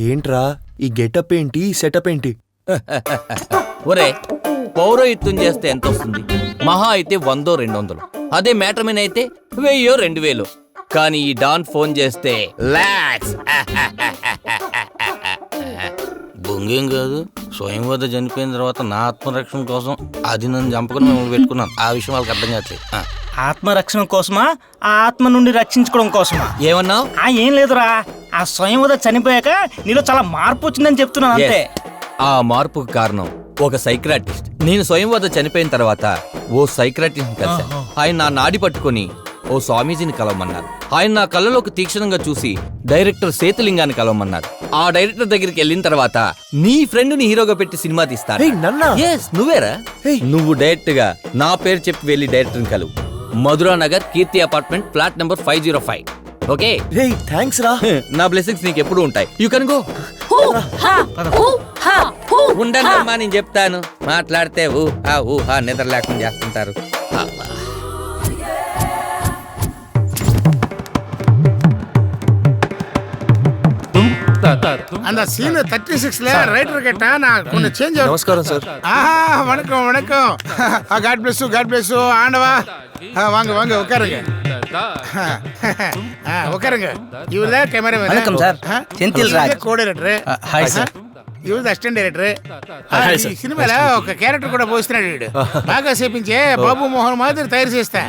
ఏంట్రా ఈ గెటప్ ఏంటి, సెటప్ ఏంటి? ఒరే, పౌరోహిత్యం చేస్తే ఎంత వస్తుంది? మహా అయితే 100-200. అదే మ్యాటర్మెన్ అయితే 1000-2000. కానీ ఈ డాన్ ఫోన్ చేస్తే లాక్స్. బొంగేం కాదు, స్వయంవద చనిపోయిన తర్వాత నా ఆత్మరక్షణ కోసం అది నన్ను చంపుకుని మేము పెట్టుకున్నాను. ఆ విషయం వాళ్ళకి అర్థం కావట్లేదు. ఆత్మరక్షణ కోసమా, ఆ ఆత్మ నుండి రక్షించుకోవడం కోసమా? ఏమన్నావు? ఏం లేదురా, ఆ స్వయంవద చనిపోయాక నీలో చాలా మార్పు వచ్చిందని చెప్తున్నాను అంతే. ఆ మార్పుకు కారణం ఒక సైక్రాటిస్ట్. నేను స్వయంవద చనిపోయిన తర్వాత ఓ సైక్రాటిస్ట్ కలిశాను. ఆయన నా నాడి పట్టుకొని ఓ స్వామీజీని కలవమన్నారు. ఆయన నా కళ్ళలోకి తీక్షణంగా చూసి డైరెక్టర్ సేతులింగాన్ని కలవమన్నారు. ఆ డైరెక్టర్ దగ్గరికి వెళ్ళిన తర్వాత నీ ఫ్రెండ్ ని హీరోగా పెట్టి సినిమా తీస్తారు. నువ్వేరా? నువ్వు డైరెక్ట్ గా నా పేరు చెప్పి వెళ్ళి డైరెక్టర్ కలువు. Madhura Nagar, Keerthi apartment, flat number 505. Okay? Thanks రా. నా బ్లెస్సింగ్స్ నీకు ఎప్పుడు ఉంటాయి. You can go. ఉండమ్మా, నేను చెప్తాను. మాట్లాడితే ఊహా నిద్ర లేకుండా చేస్తుంటారు. அந்த சீன் 36ல ரைட்டர் கேட்டா நான் கொஞ்சம் சேஞ்ச் ஆகும். நமஸ்காரம் சார். வணக்கம் வணக்கம். காட் பிளஸ் யூ ஆண்டவா. வாங்க வாங்க உட்காருங்க. உட்காருங்க. இவர்தான் கேமராமேன். வணக்கம் sir. Senthil Raj. Coordinator. Hi sir. ఇవర్ అసిస్టెంట్ డైరెక్టర్. ఈ సినిమాలో ఒక క్యారెక్టర్ కూడా పోస్తున్నాడు వీడు. బాగా సేపించే బాబు మోహన్ మాదిరి తయారు చేస్తా.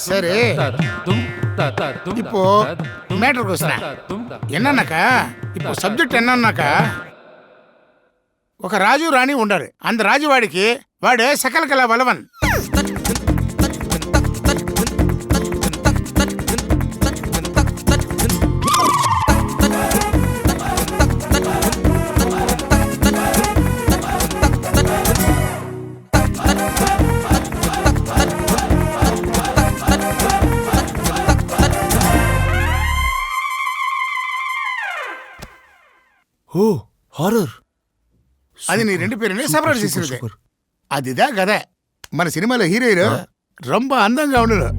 సరే, இப்போ மேட்டருக்கு வச்சுறேன். என்னன்னாக்கா, இப்போ సబ్జెక్ట్ என்னன்னாக்கா, ఒక రాజు రాణి ఉండారు. అంత రాజువాడికి వాడు సకల కళ బలవన్. ఓ హారర్. అది నీ రెండు పేరుని సెపరేట్ చేసినది. అదిదా కథ. మన సినిమాలో హీరోయిన్ రొంబ అందంగా ఉండడు.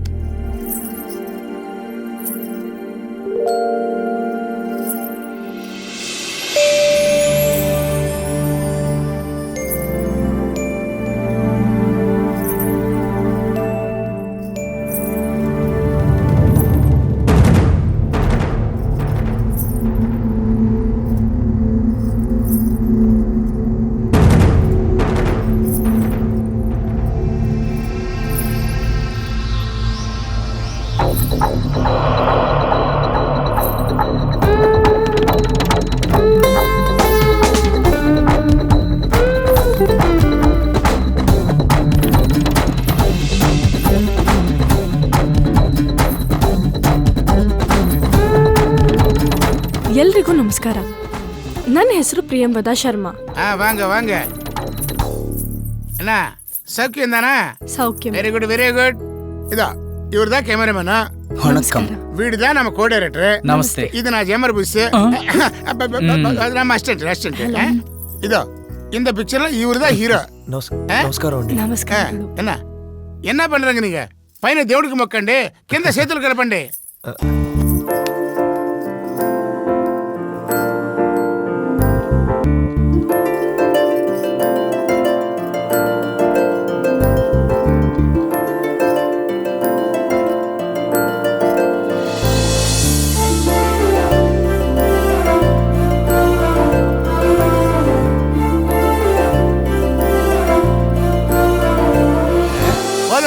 ಎಲ್ರಿಗೂ ನಮಸ್ಕಾರ. ನನ್ನ ಹೆಸರು ಪ್ರಿಯಂವದ ಶರ್ಮಾ. வாங்க வாங்க. என்ன சௌக்கியம் தானே? సౌఖ్యం. Very good very good. ఇదా ఇవరిదా కెమెరామెన్. వణకం. వీడిదా నమ్మ కో డైరెక్టర్. నమస్తే. ఇది నా జమర్ బుస్. అది నమ్మ అసిస్టెంట్. ఇదో இந்த பிக்சர்ல இவருதா ஹீரோ. నమస్కారం అండి. என்ன பண்றீங்க நீங்க? పైన దేవుడికి మొక్కండి, కింద చేతులు కలపండి.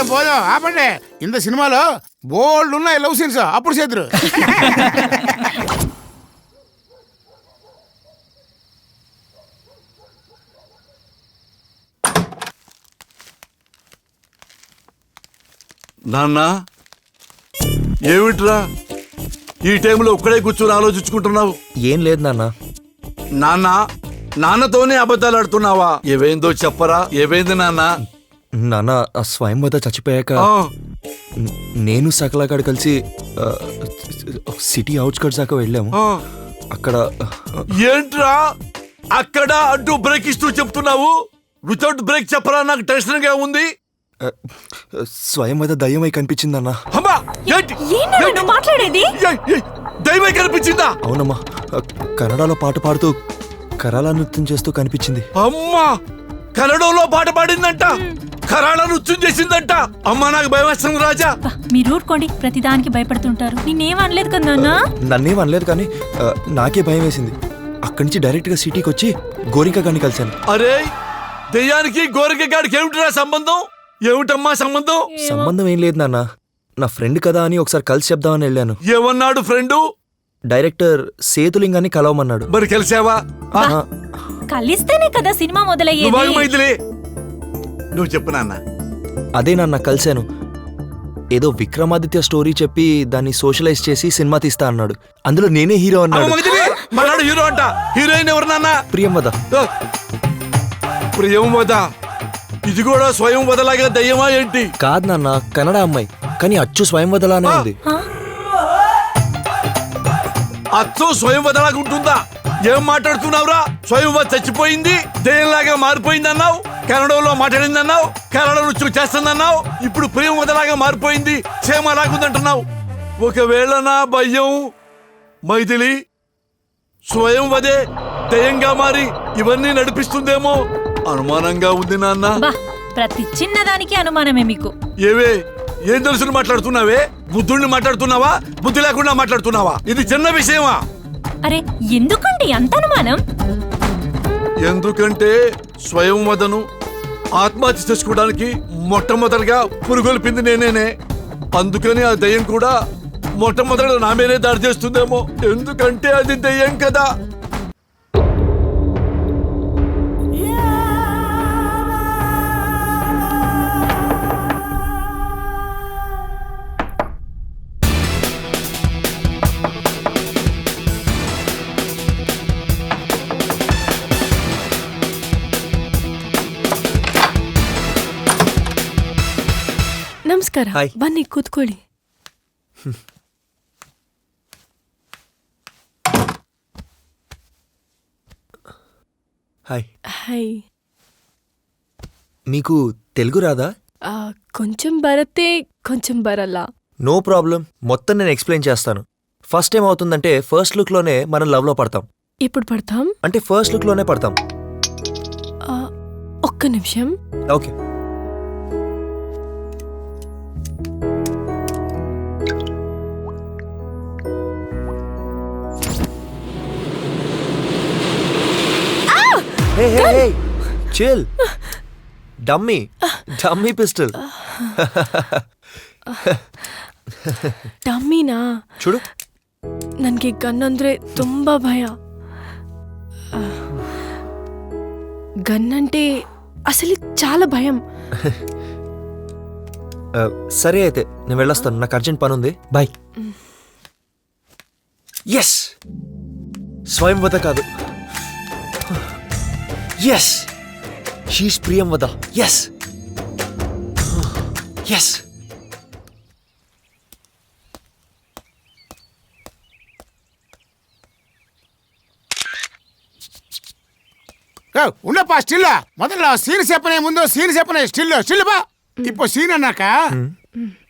పోదాం ఆపండి. ఇంత సినిమాలో బోల్డ్ ఉన్నాయి లవ్ సీన్స్. అప్పుడు చేతురు. నాన్న, ఏమిట్రా ఈ టైంలో ఒక్కడే కూర్చొని ఆలోచించుకుంటున్నావు? ఏం లేదు నాన్న. నాన్నతోనే అబద్ధాలు ఆడుతున్నావా? ఏవైందో చెప్పరా, ఏవైంది నాన్న? నాన్న ఆ స్వయంవద చచ్చిపోయాక నేను సకలాగాడు కలిసి సిటీ అవుట్స్కట్స్ దాకా వెళ్ళాము. అక్కడ ఏంట్రా అక్కడ అంటూ బ్రేక్ ఇస్తూ చెప్తున్నావు? వితౌట్ బ్రేక్ చెప్పరా, నాకు టెన్షన్ గా ఉంది. స్వయంవద దయ్యమై కనిపించిందన్నా. మాట్లాడేది దయ్యమై కనిపించిందా? అవునమ్మా, కన్నడలో పాట పాడుతూ కరాళ నృత్యం చేస్తూ కనిపించింది. అమ్మా, కన్నడలో పాట పాడిందంట, కరాళ నృత్యం చేసిందంట. అమ్మా నాకు భయం వేస్తుంది రాజా. మీరు ఊరుకోండి, ప్రతిదానికి భయపడుతుంటారు. నేనేం అనలేదు కదా నాన్న. నన్నేం అనలేదు, కానీ నాకే భయం వేసింది. అక్కడి నుంచి డైరెక్ట్ గా సిటీకి వచ్చి గోరింక గారిని కలిశాను. అరే, దెయ్యానికి గోరింక గారికి ఏమిటిరా సంబంధం? ఏమిటమ్మా సంబంధం? సంబంధం ఏం లేదు నాన్న, నా ఫ్రెండ్ కదా అని ఒకసారి కలిసి చెప్దామని వెళ్ళాను. ఏమన్నాడు ఫ్రెండు? డైరెక్టర్ సేతులింగాన్ని కలవమన్నాడు. మరి కలిసావా? కలిస్తేనే కదా సినిమా మొదలయ్యేది. నువ్వు చెప్పు నాన్న. అదే నాన్న కలిశాను. ఏదో విక్రమాదిత్య స్టోరీ చెప్పి దాన్ని సోషలైజ్ చేసి సినిమా తీస్తా అన్నాడు. అందులో నేనే హీరో అన్నాడు. మనాడు హీరో అంట. హీరోయిన్ ఎవరు నాన్న? ప్రియంవద. ప్రియంవద? ఇది కూడా స్వయంవదలాగా దయ్యమా ఏంటి? కాదు నాన్న, కన్నడ అమ్మాయి, కానీ అచ్చు స్వయంవదలానే ఉంది. అచ్చో స్వయంవదలాగా ఉంటుందా? ఏం మాట్లాడుతున్నావురా? స్వయంవద చచ్చిపోయింది, దయ్యంలాగా మారిపోయింది అన్నావు. కన్నడలో మాట్లాడింది అన్నావు, కన్నడ నృత్యం చేస్తుందన్నావు. ఇప్పుడు ప్రియంవదలాగా మారిపోయింది, క్షేమలాగుందంటున్నావు. ఒకవేళ నా భయం మైథిలి స్వయంవదే దయ్యంగా మారి ఇవన్నీ నడిపిస్తుందేమో అనుమానంగా ఉంది నాన్న. ప్రతి చిన్నదానికి అనుమానమే మీకు. ఏవే, ఏం తెలుసుని మాట్లాడుతున్నావే? బుద్ధుడిని మాట్లాడుతున్నావా, బుద్ధి లేకుండా మాట్లాడుతున్నావా? ఇది చిన్న విషయమా? అరే ఎందుకండి అంత అనుమానం? ఎందుకంటే స్వయంవదను ఆత్మహత్య చేసుకోవడానికి మొట్టమొదటిగా పురుగొల్పింది నేనేనే. అందుకని ఆ దయ్యం కూడా మొట్టమొదటి నా మీదే దాడి చేస్తుందేమో. ఎందుకంటే అది దయ్యం కదా. ನಮಸ್ಕಾರ. ಬನ್ನಿ ಕೂತ್ಕೊಳ್ಳಿ. హాయ్. హాయ్. మీకు తెలుగు రాదా? కొంచెం బరతే, కొంచెం బరలా. నో ప్రాబ్లం, మొత్తం నేను ఎక్స్ప్లెయిన్ చేస్తాను. ఫస్ట్ ఏం అవుతుందంటే ఫస్ట్ లుక్ లోనే మనం లవ్ లో పడతాం. ఇప్పుడు పడతాం అంటే ఫస్ట్ లుక్ లోనే పడతాం. ఒక్క నిమిషం. Okay. Hey, hey, hey, chill. Dummy pistol. ಡಮ್ಮಿನಾ? చూడు, ನನಗೆ ಗನ್ ಅಂದ್ರೆ ತುಂಬಾ ಭಯ. గన్ అంటే అసలు చాలా భయం. సరే అయితే నేను వెళ్ళొస్తాను, నాకు అర్జెంట్ పని ఉంది. బాయ్. ఎస్, స్వయంవద కాదు. Yes, she's Priyamvada. Yes yes. ఉన్నப்பா ஸ்டில் முதல்ல சீன் செப்பனே முந்தோ சீன் செப்பனே ஸ்டில்பா. இப்போ சீன் அண்ணாக்கா,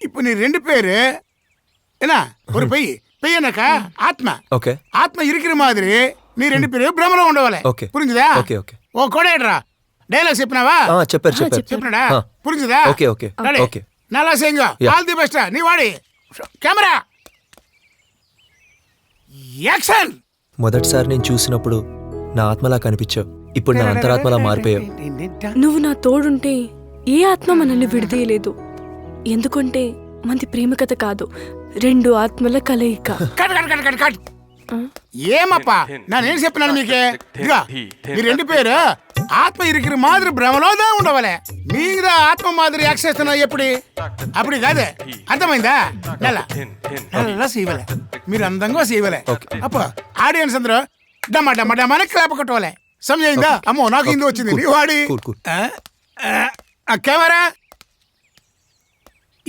இப்போ நீ ரெண்டு பேரு என்ன ஒரு பெய் அண்ணாக்கா ஆத்மா. ఓకే. ఆత్మ ఇరికిన మాదిరి నీ రెండు పేరు భ్రమలో ఉండవాలి. ఓకే. పురించదా? Okay okay. ఓ కోడేడ్రా డైలాగ్ చెప్పినావా? చెప్పారు. చెప్పినాడా? పురించదా? Okay okay okay. నల్లా సేంగ ఆల్ ది బెస్ట్. నీ వాడి కెమెరా యాక్షన్. మొదటిసారి నేను చూసినప్పుడు నా ఆత్మలా కనిపించావు. ఇప్పుడు నా అంతరాత్మలా మారిపోయావు. నువ్వు నా తోడుంటే ఏ ఆత్మ మనల్ని విడదీయలేదు. ఎందుకంటే మంది ప్రేమ కథ కాదు, రెండు ఆత్మల కలయిక. ఏమప్పా నేనేం చెప్పినాను మీకే? ఇదిగా మీ రెండు పేరు ஆத்ம இருக்கிற மாதிரி భ్రమలో ఉండవలే మీద ఆత్మ మాదిరి యాక్ట్ చేస్తున్నా ఎప్పుడు అప్పుడు కాదే అర్థమైందా నెల నెల చేయవలే మీరు అందంగా చేయవలే అప్ప ఆడియన్స్ అందరూ డమ్మ డమ్మ డమ్మని క్లాప్ కొట్టవలే సమజైందా అమ్మో నాకు ఇందు వచ్చింది నీ వాడి కెమెరా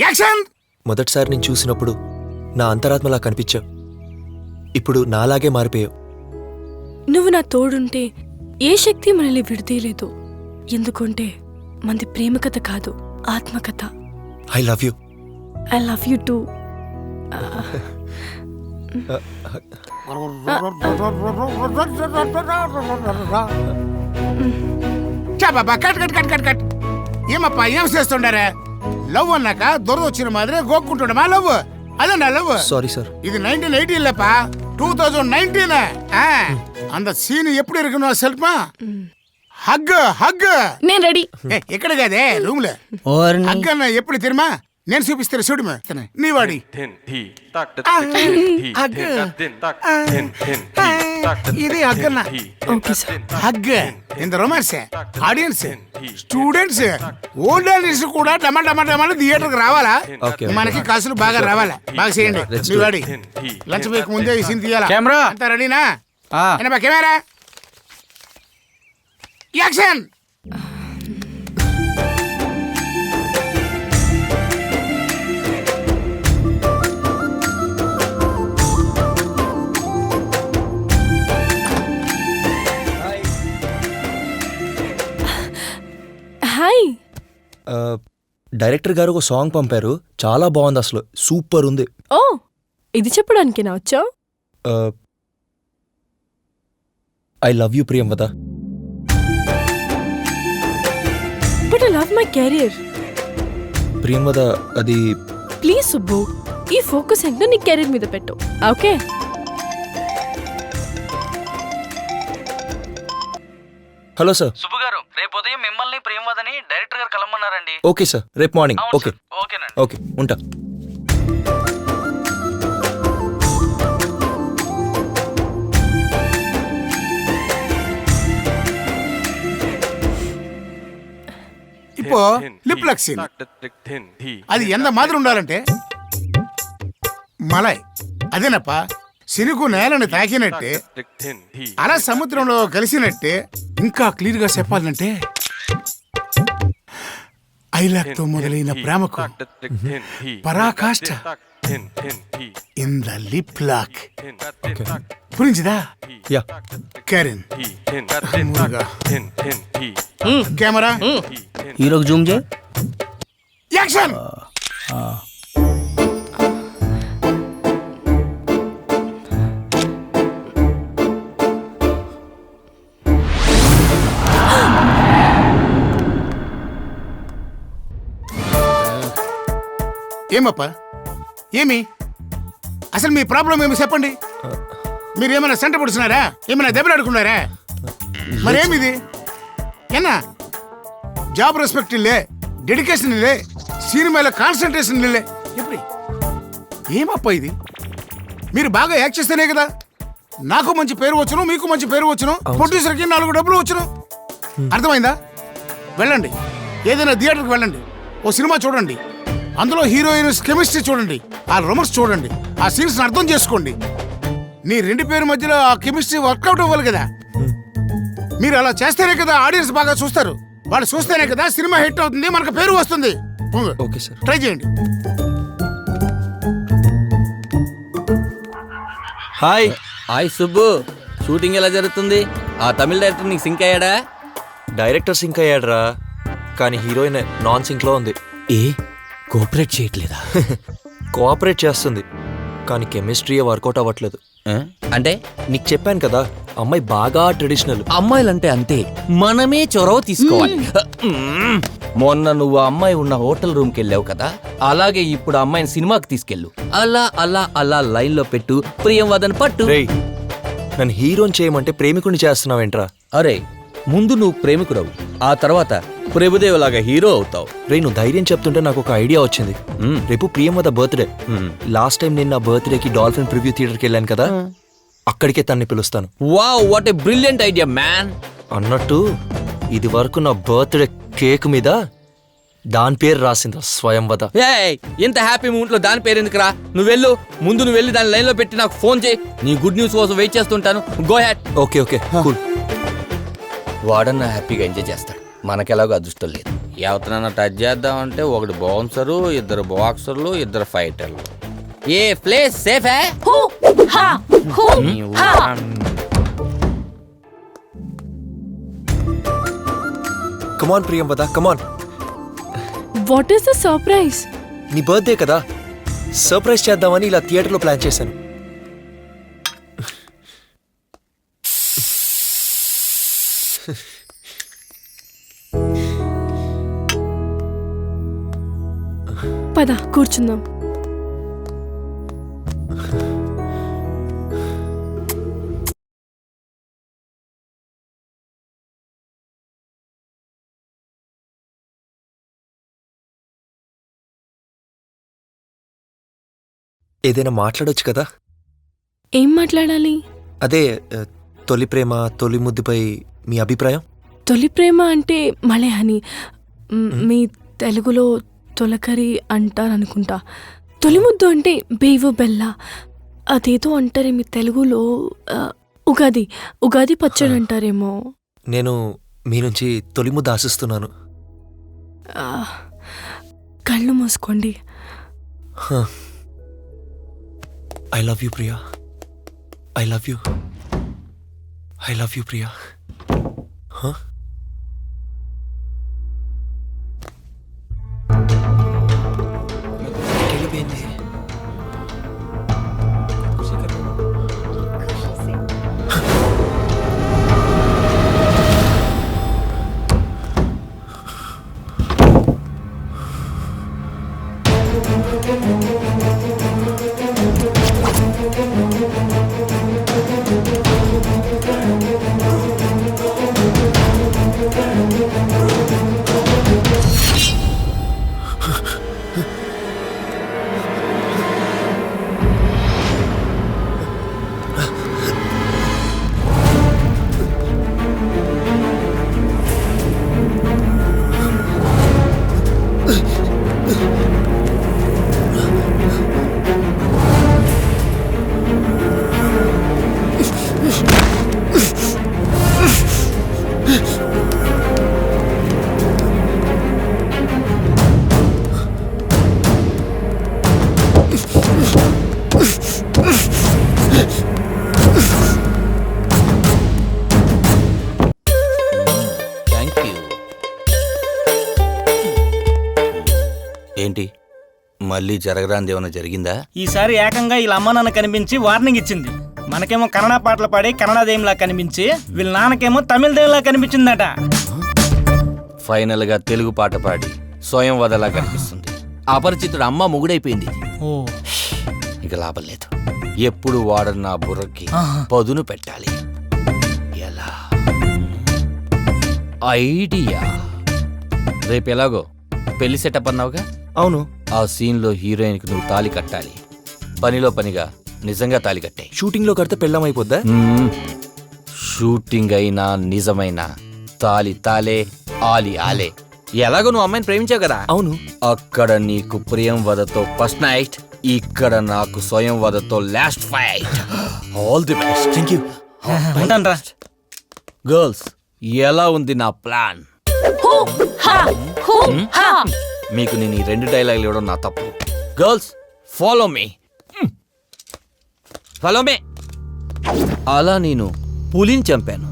యాక్షన్. మొదటిసారి నేను చూసినప్పుడు నా అంతరాత్మలా కనిపించావు. ఇప్పుడు నాలాగే మారిపోయావు. నువ్వు నా తోడుంటే ఏ శక్తి మనల్ని విడదీయలేదు. ఎందుకంటే మనది ప్రేమ కథ కాదు, ఆత్మకథ. I love you. I love you two. Cut cut cut cut cut. ఏమప్పా ఏం చేస్తుండారా? లవ్ అన్నాక దొరద వచ్చిన మాదిరి గోక్కుంటుండమా లవ్? అదేనా లవ్? Sorry sir. ఇది 1918 లేపా, 2019. அந்த సీన్ ఎప్పుడు ఇరుకున్నా సెల్ఫా హగ్ హగ్. నేను రెడీ. ఎక్కడ కాదే రూమ్ లో హగ్ అన్న ఎప్పుడు తిరుమా నేను చూపిస్తాను చూడు నీ వాడి ఇది హగ్గన్న హగ్ ఇంత romance audience students old audience కూడా టమా టమా టమా థియేటర్ కి రావాలా? మనకి కాసులు బాగా రావాలా? బాగా చేయండి నీ వాడి. లంచ్ బ్రేక్ ముందే ఈ సీన్ తీయాలా? కెమెరా అంతా రెడీనా? Camera action. హాయ్. డైరెక్టర్ గారు ఒక సాంగ్ పంపారు, చాలా బాగుంది, అసలు సూపర్ ఉంది. ఓ, ఇది చెప్పడానికి నా వచ్చావు? I love you Priyamvada. But I love my career. Priyamvada అది. ప్లీజ్ సుబ్బు, ఈ ఫోకస్ ఏంటో నీ కెరీర్ మీద పెట్టు. ఓకే? Hello sir. సుబ్బు గారు, రేపు ఉదయం మిమ్మల్ని ప్రేమవదని డైరెక్టర్ గారు కలమన్నారండి. ఓకే సార్, రేపు మార్నింగ్. ఓకే ఓకే, ఉంటా. இப்போ லிப் லாக் சீன் அது எந்த மாதிரி ఉండాలంటే మలై అదేనప్పా సినుకు నేలను తాకినట్టే అలా సముద్రంలో కలిసినట్టే. ఇంకా క్లియర్ గా చెప్పాలంటే ఐలాక్ తో మొదలైన ప్రేమకు పరాకాష్ట ఇన్ ద లిప్ లాక్. పురించిదా? యా. కరెన్ కెమెరా హీరోకి జూమ్ చేయి. యాక్షన్. ఏమప్పా ఏమి అసలు మీ ప్రాబ్లం ఏమి చెప్పండి. మీరు ఏమైనా సెంట పొడుస్తున్నారా? ఏమైనా దెబ్బలాడుకున్నారా? మరేమిది ఏనా? జాబ్ రెస్పెక్ట్ ఇల్లే, డెడికేషన్ ఇల్లే, సినిమాలో కాన్సన్ట్రేషన్ ఇల్లే. ఎప్పుడు ఏమప్పా ఇది? మీరు బాగా యాక్ట్ చేస్తేనే కదా నాకు మంచి పేరు వచ్చును, మీకు మంచి పేరు వచ్చును, ప్రొడ్యూసర్కి 4 డబ్బులు వచ్చును. అర్థమైందా? వెళ్ళండి, ఏదైనా థియేటర్కి వెళ్ళండి, ఓ సినిమా చూడండి, అందులో హీరోయిన్స్ కెమిస్ట్రీ చూడండి, ఆ రొమాన్స్ చూడండి, ఆ సీన్స్ అర్థం చేసుకోండి. నీ 2 పేరు మధ్యలో ఆ కెమిస్ట్రీ వర్కౌట్ అవ్వాలి కదా. మీరు అలా చేస్తేనే కదా ఆడియన్స్ బాగా చూస్తారు. వాళ్ళు చూస్తేనే కదా సినిమా హిట్ అవుతుంది, మనకు పేరు వస్తుంది. ఓకే సార్, ట్రై చేయండి. హాయ్ హాయ్ సుబ్బు, షూటింగ్ ఎలా జరుగుతుంది? ఆ తమిళ డైరెక్టర్ నీకు సింక్ అయ్యాడా? డైరెక్టర్ సింక్ అయ్యాడ్రా, కానీ హీరోయిన్ నాన్ సింక్ లో ఉంది. కోఆపరేట్ చేయట్లేదా? కోఆపరేట్ చేస్తుంది, కానీ కెమిస్ట్రీ వర్కౌట్ అవ్వట్లేదు. అంటే నీకు చెప్పాను కదా, అమ్మాయి బాగా ట్రెడిషనల్. అమ్మాయిలంటే అంతే, మనమే చొరవ తీసుకోవాలి. మొన్న నువ్వు అమ్మాయి ఉన్న హోటల్ రూమ్కి వెళ్ళావు కదా, అలాగే ఇప్పుడు అమ్మాయిని సినిమాకి తీసుకెళ్ళు. అలా అలా అలా లైన్ లో పెట్టు, ప్రియంవదన్ పట్టు. నన్ను హీరోని చేయమంటే ప్రేమికుని చేస్తున్నావేంట్రా? అరే, ముందు నువ్వు ప్రేమికుడవు, ఆ తర్వాత ప్రభుదేవ్ లాగా హీరో అవుతావు. నువ్వు ధైర్యం చెప్తుంటే నాకు ఒక ఐడియా వచ్చింది. రేపు ప్రియంవద బర్త్డే. లాస్ట్ టైం నేను నా బర్త్డేకి డాల్ఫిన్ ప్రివ్యూ థియేటర్కి వెళ్ళాను కదా, అక్కడికే తన్ని పిలుస్తాను. Wow, what a brilliant idea man. అన్నట్టు ఇది వరకు నా బర్త్డే కేక్ మీద దాని పేరు రాసింది స్వయంవద. ఇంత హ్యాపీ మూమెంట్ లో దాని పేరు ఎందుకురా? నువ్వు వెళ్ళు, ముందు నువ్వు వెళ్ళి దాని లైన్ లో పెట్టి నాకు ఫోన్ చేయి. నీ గుడ్ న్యూస్ కోసం వెయిట్ చేస్తుంటాను. Go ahead. Okay okay cool. వాడన్నా హ్యాపీగా ఎంజాయ్ చేస్తాడు, మనకెలాగో అదృష్టం లేదు. ఎవరినైనా టచ్ చేద్దామంటే ఒకటి బౌన్సరు, ఇద్దరు బాక్సర్లు, ఇద్దరు ఫైటర్లు. ఏ ప్లేస్ సేఫ్ హై? Come on Priyamvada, come on. What is the surprise? నీ బర్త్డే కదా, సర్ప్రైజ్ చేద్దామని ఇలా థియేటర్లో ప్లాన్ చేశాను. పద కూర్చుందాం. ఏదైనా మాట్లాడొచ్చు కదా? ఏం మాట్లాడాలి? అదే తొలి ప్రేమ, తొలి ముద్దుపై మీ అభిప్రాయం? తొలి ప్రేమ అంటే మలయాళీ, మీ తెలుగులో తొలకరి అంటారనుకుంటా. తొలి ముద్దు అంటే బేవు బెల్ల, అదేదో అంటారే మీ తెలుగులో. ఉగాది, ఉగాది పచ్చడి అంటారేమో. నేను మీ నుంచి తొలి ముద్దు ఆశిస్తున్నాను. కళ్ళు మూసుకోండి. I love you Priya, I love you, I love you Priya. వెళ్ళిపోయింది. ఏంటి మళ్ళీ జరగరాంది ఏమైనా జరిగిందా? ఈసారి ఏకంగా వీళ్ళ అమ్మ నాన్న కనిపించి వార్నింగ్ ఇచ్చింది. మనకేమో కన్నడ పాటలు పాడి కన్నడ దేయంలా కనిపించి, వీళ్ళ నాన్నకేమో తమిళ దేయంలా కనిపించిందట. ఫైనల్ గా తెలుగు పాట పాడి స్వయం వదలా కనిపిస్తుంది. అపరిచితుడు అమ్మ మొగుడైపోయింది. ఇక లాభం లేదు. ఎప్పుడు వాడని నా బుర్రకి పదును పెట్టాలి. ఎలా? ఐడియా. రేపు ఎలాగో పెళ్లి సెటప్ అన్నావుగా? అవును. ఆ సీన్ లో హీరోయిన్ కి నువ్వు తాళి కట్టాలి. పనిలో పనిగా నిజంగా తాళి కట్టే. షూటింగ్ లో కడితే పెళ్ళమైపోద్దా? షూటింగ్ అయినా నిజమైనా తాళి తాలే, ఆలి ఆలే. ఎలాగో నువ్వు అమ్మాయిని ప్రేమించావు కదా? అవును. అక్కడ నీకు ప్రియం వదతో ఫస్ట్ నైట్, ఇక్కడ నాకు స్వయం వదతో last fight. All the best. Thank you. Girls, ఎలా ఉంది నా ప్లాన్? మీకు నేను ఈ 2 డైలాగులు ఇవ్వడం నా తప్పు. Girls, follow me, follow me. అలా నేను పులిని చంపాను.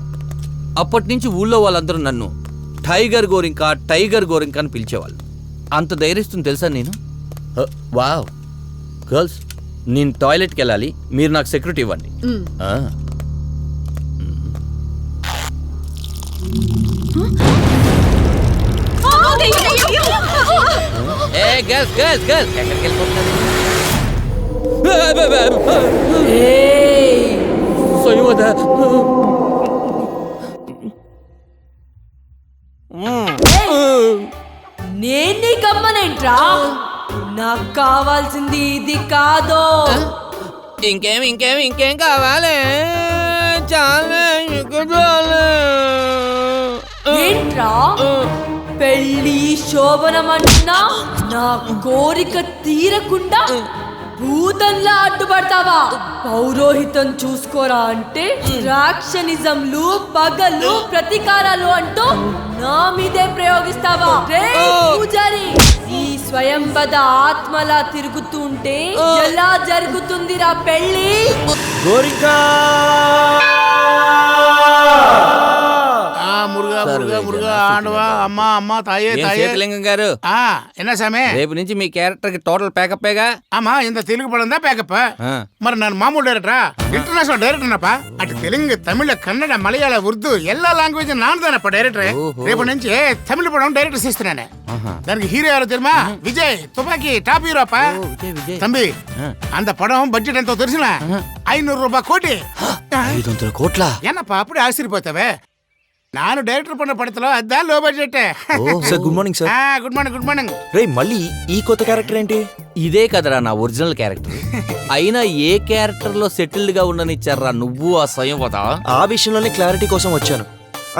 అప్పటి నుంచి ఊళ్ళో వాళ్ళందరూ నన్ను టైగర్ గోరింకా, టైగర్ గోరింకా అని పిలిచేవాళ్ళు. అంత ధైర్యస్తుంది తెలుసా నేను. వావ్. గర్ల్స్, నేను టాయిలెట్కి వెళ్ళాలి, మీరు నాకు సెక్యూరిటీ ఇవ్వండి. గర్ల్స్ గర్ల్స్ గర్ల్స్ ఎక్కడికి వెళ్ళిపోతున్నారు? నేను కమ్మనేంట్రా, నాకు కావాల్సింది ఇది కాదు. ఇంకేం కావాలి? చాలా ఏంట్రా పెళ్ళి శోభనమంటున్నా నా కోరిక తీరకుండా భూతంలా అడ్డుపడతావా? పౌరోహితం చూసుకోరా అంటే రాక్షనిజంలు, పగలు, ప్రతీకారాలు అంటూ నా మీదే ప్రయోగిస్తావా? రే పూజారి, ఈ స్వయంవద ఆత్మలా తిరుగుతుంటే ఎలా జరుగుతుందిరా పెళ్ళి? முருகா முருகா முருகா ஆண்டவா அம்மா அம்மா தாயே தாயே. சேதுலிங்கம் గారు என்ன சாமி? రేపు నుంచి మీ క్యారెక్టర్ కి టోటల్ ప్యాకప్పేగా? ஆமா இந்த தெலுங்கு படம் தான் பேக்கப். మరి நான் మామూలు డైరెక్టరా, ఇంటర్నేషనల్ డైరెక్టర్నప్పా. అటు తెలుగు, తమిళ, కన్నడ, మలయాళ, ఉర్దూ எல்லா లాంగ్వేజ్ నాన్నదానప్ప డైరెక్టర్. రేపు నుంచి తమిళ పడం డైరెక్టర్ చేస్తున్నాను. దానికి హీరో ఎవరో తెలుమా? విజయ్ తుపాకి టాప్ హీరో అప్ప. తంబి அந்த படம் பட்ஜெட் ఎంతో తెలుసునా? 500 ரூபாய் கோடி. 500 కోట్ల? என்னப்பா அப்படி ஆச்சரியப்போத்தவே? ನಾನು డైరెక్టర్ పడిన పడతలో అదా లో budget. Sir good morning sir. Good morning good morning. రే మళ్ళీ ఈ కొత్త క్యారెక్టర్ ఏంటి? ఇదే కదరా నా ఒరిజినల్ క్యారెక్టర్. అయినా ఏ క్యారెక్టర్ లో సెటిల్డ్ గా ఉండనిచ్చారా నువ్వు ఆ స్వయంవద? ఆ విషయంలోనే క్లారిటీ కోసం వచ్చాను.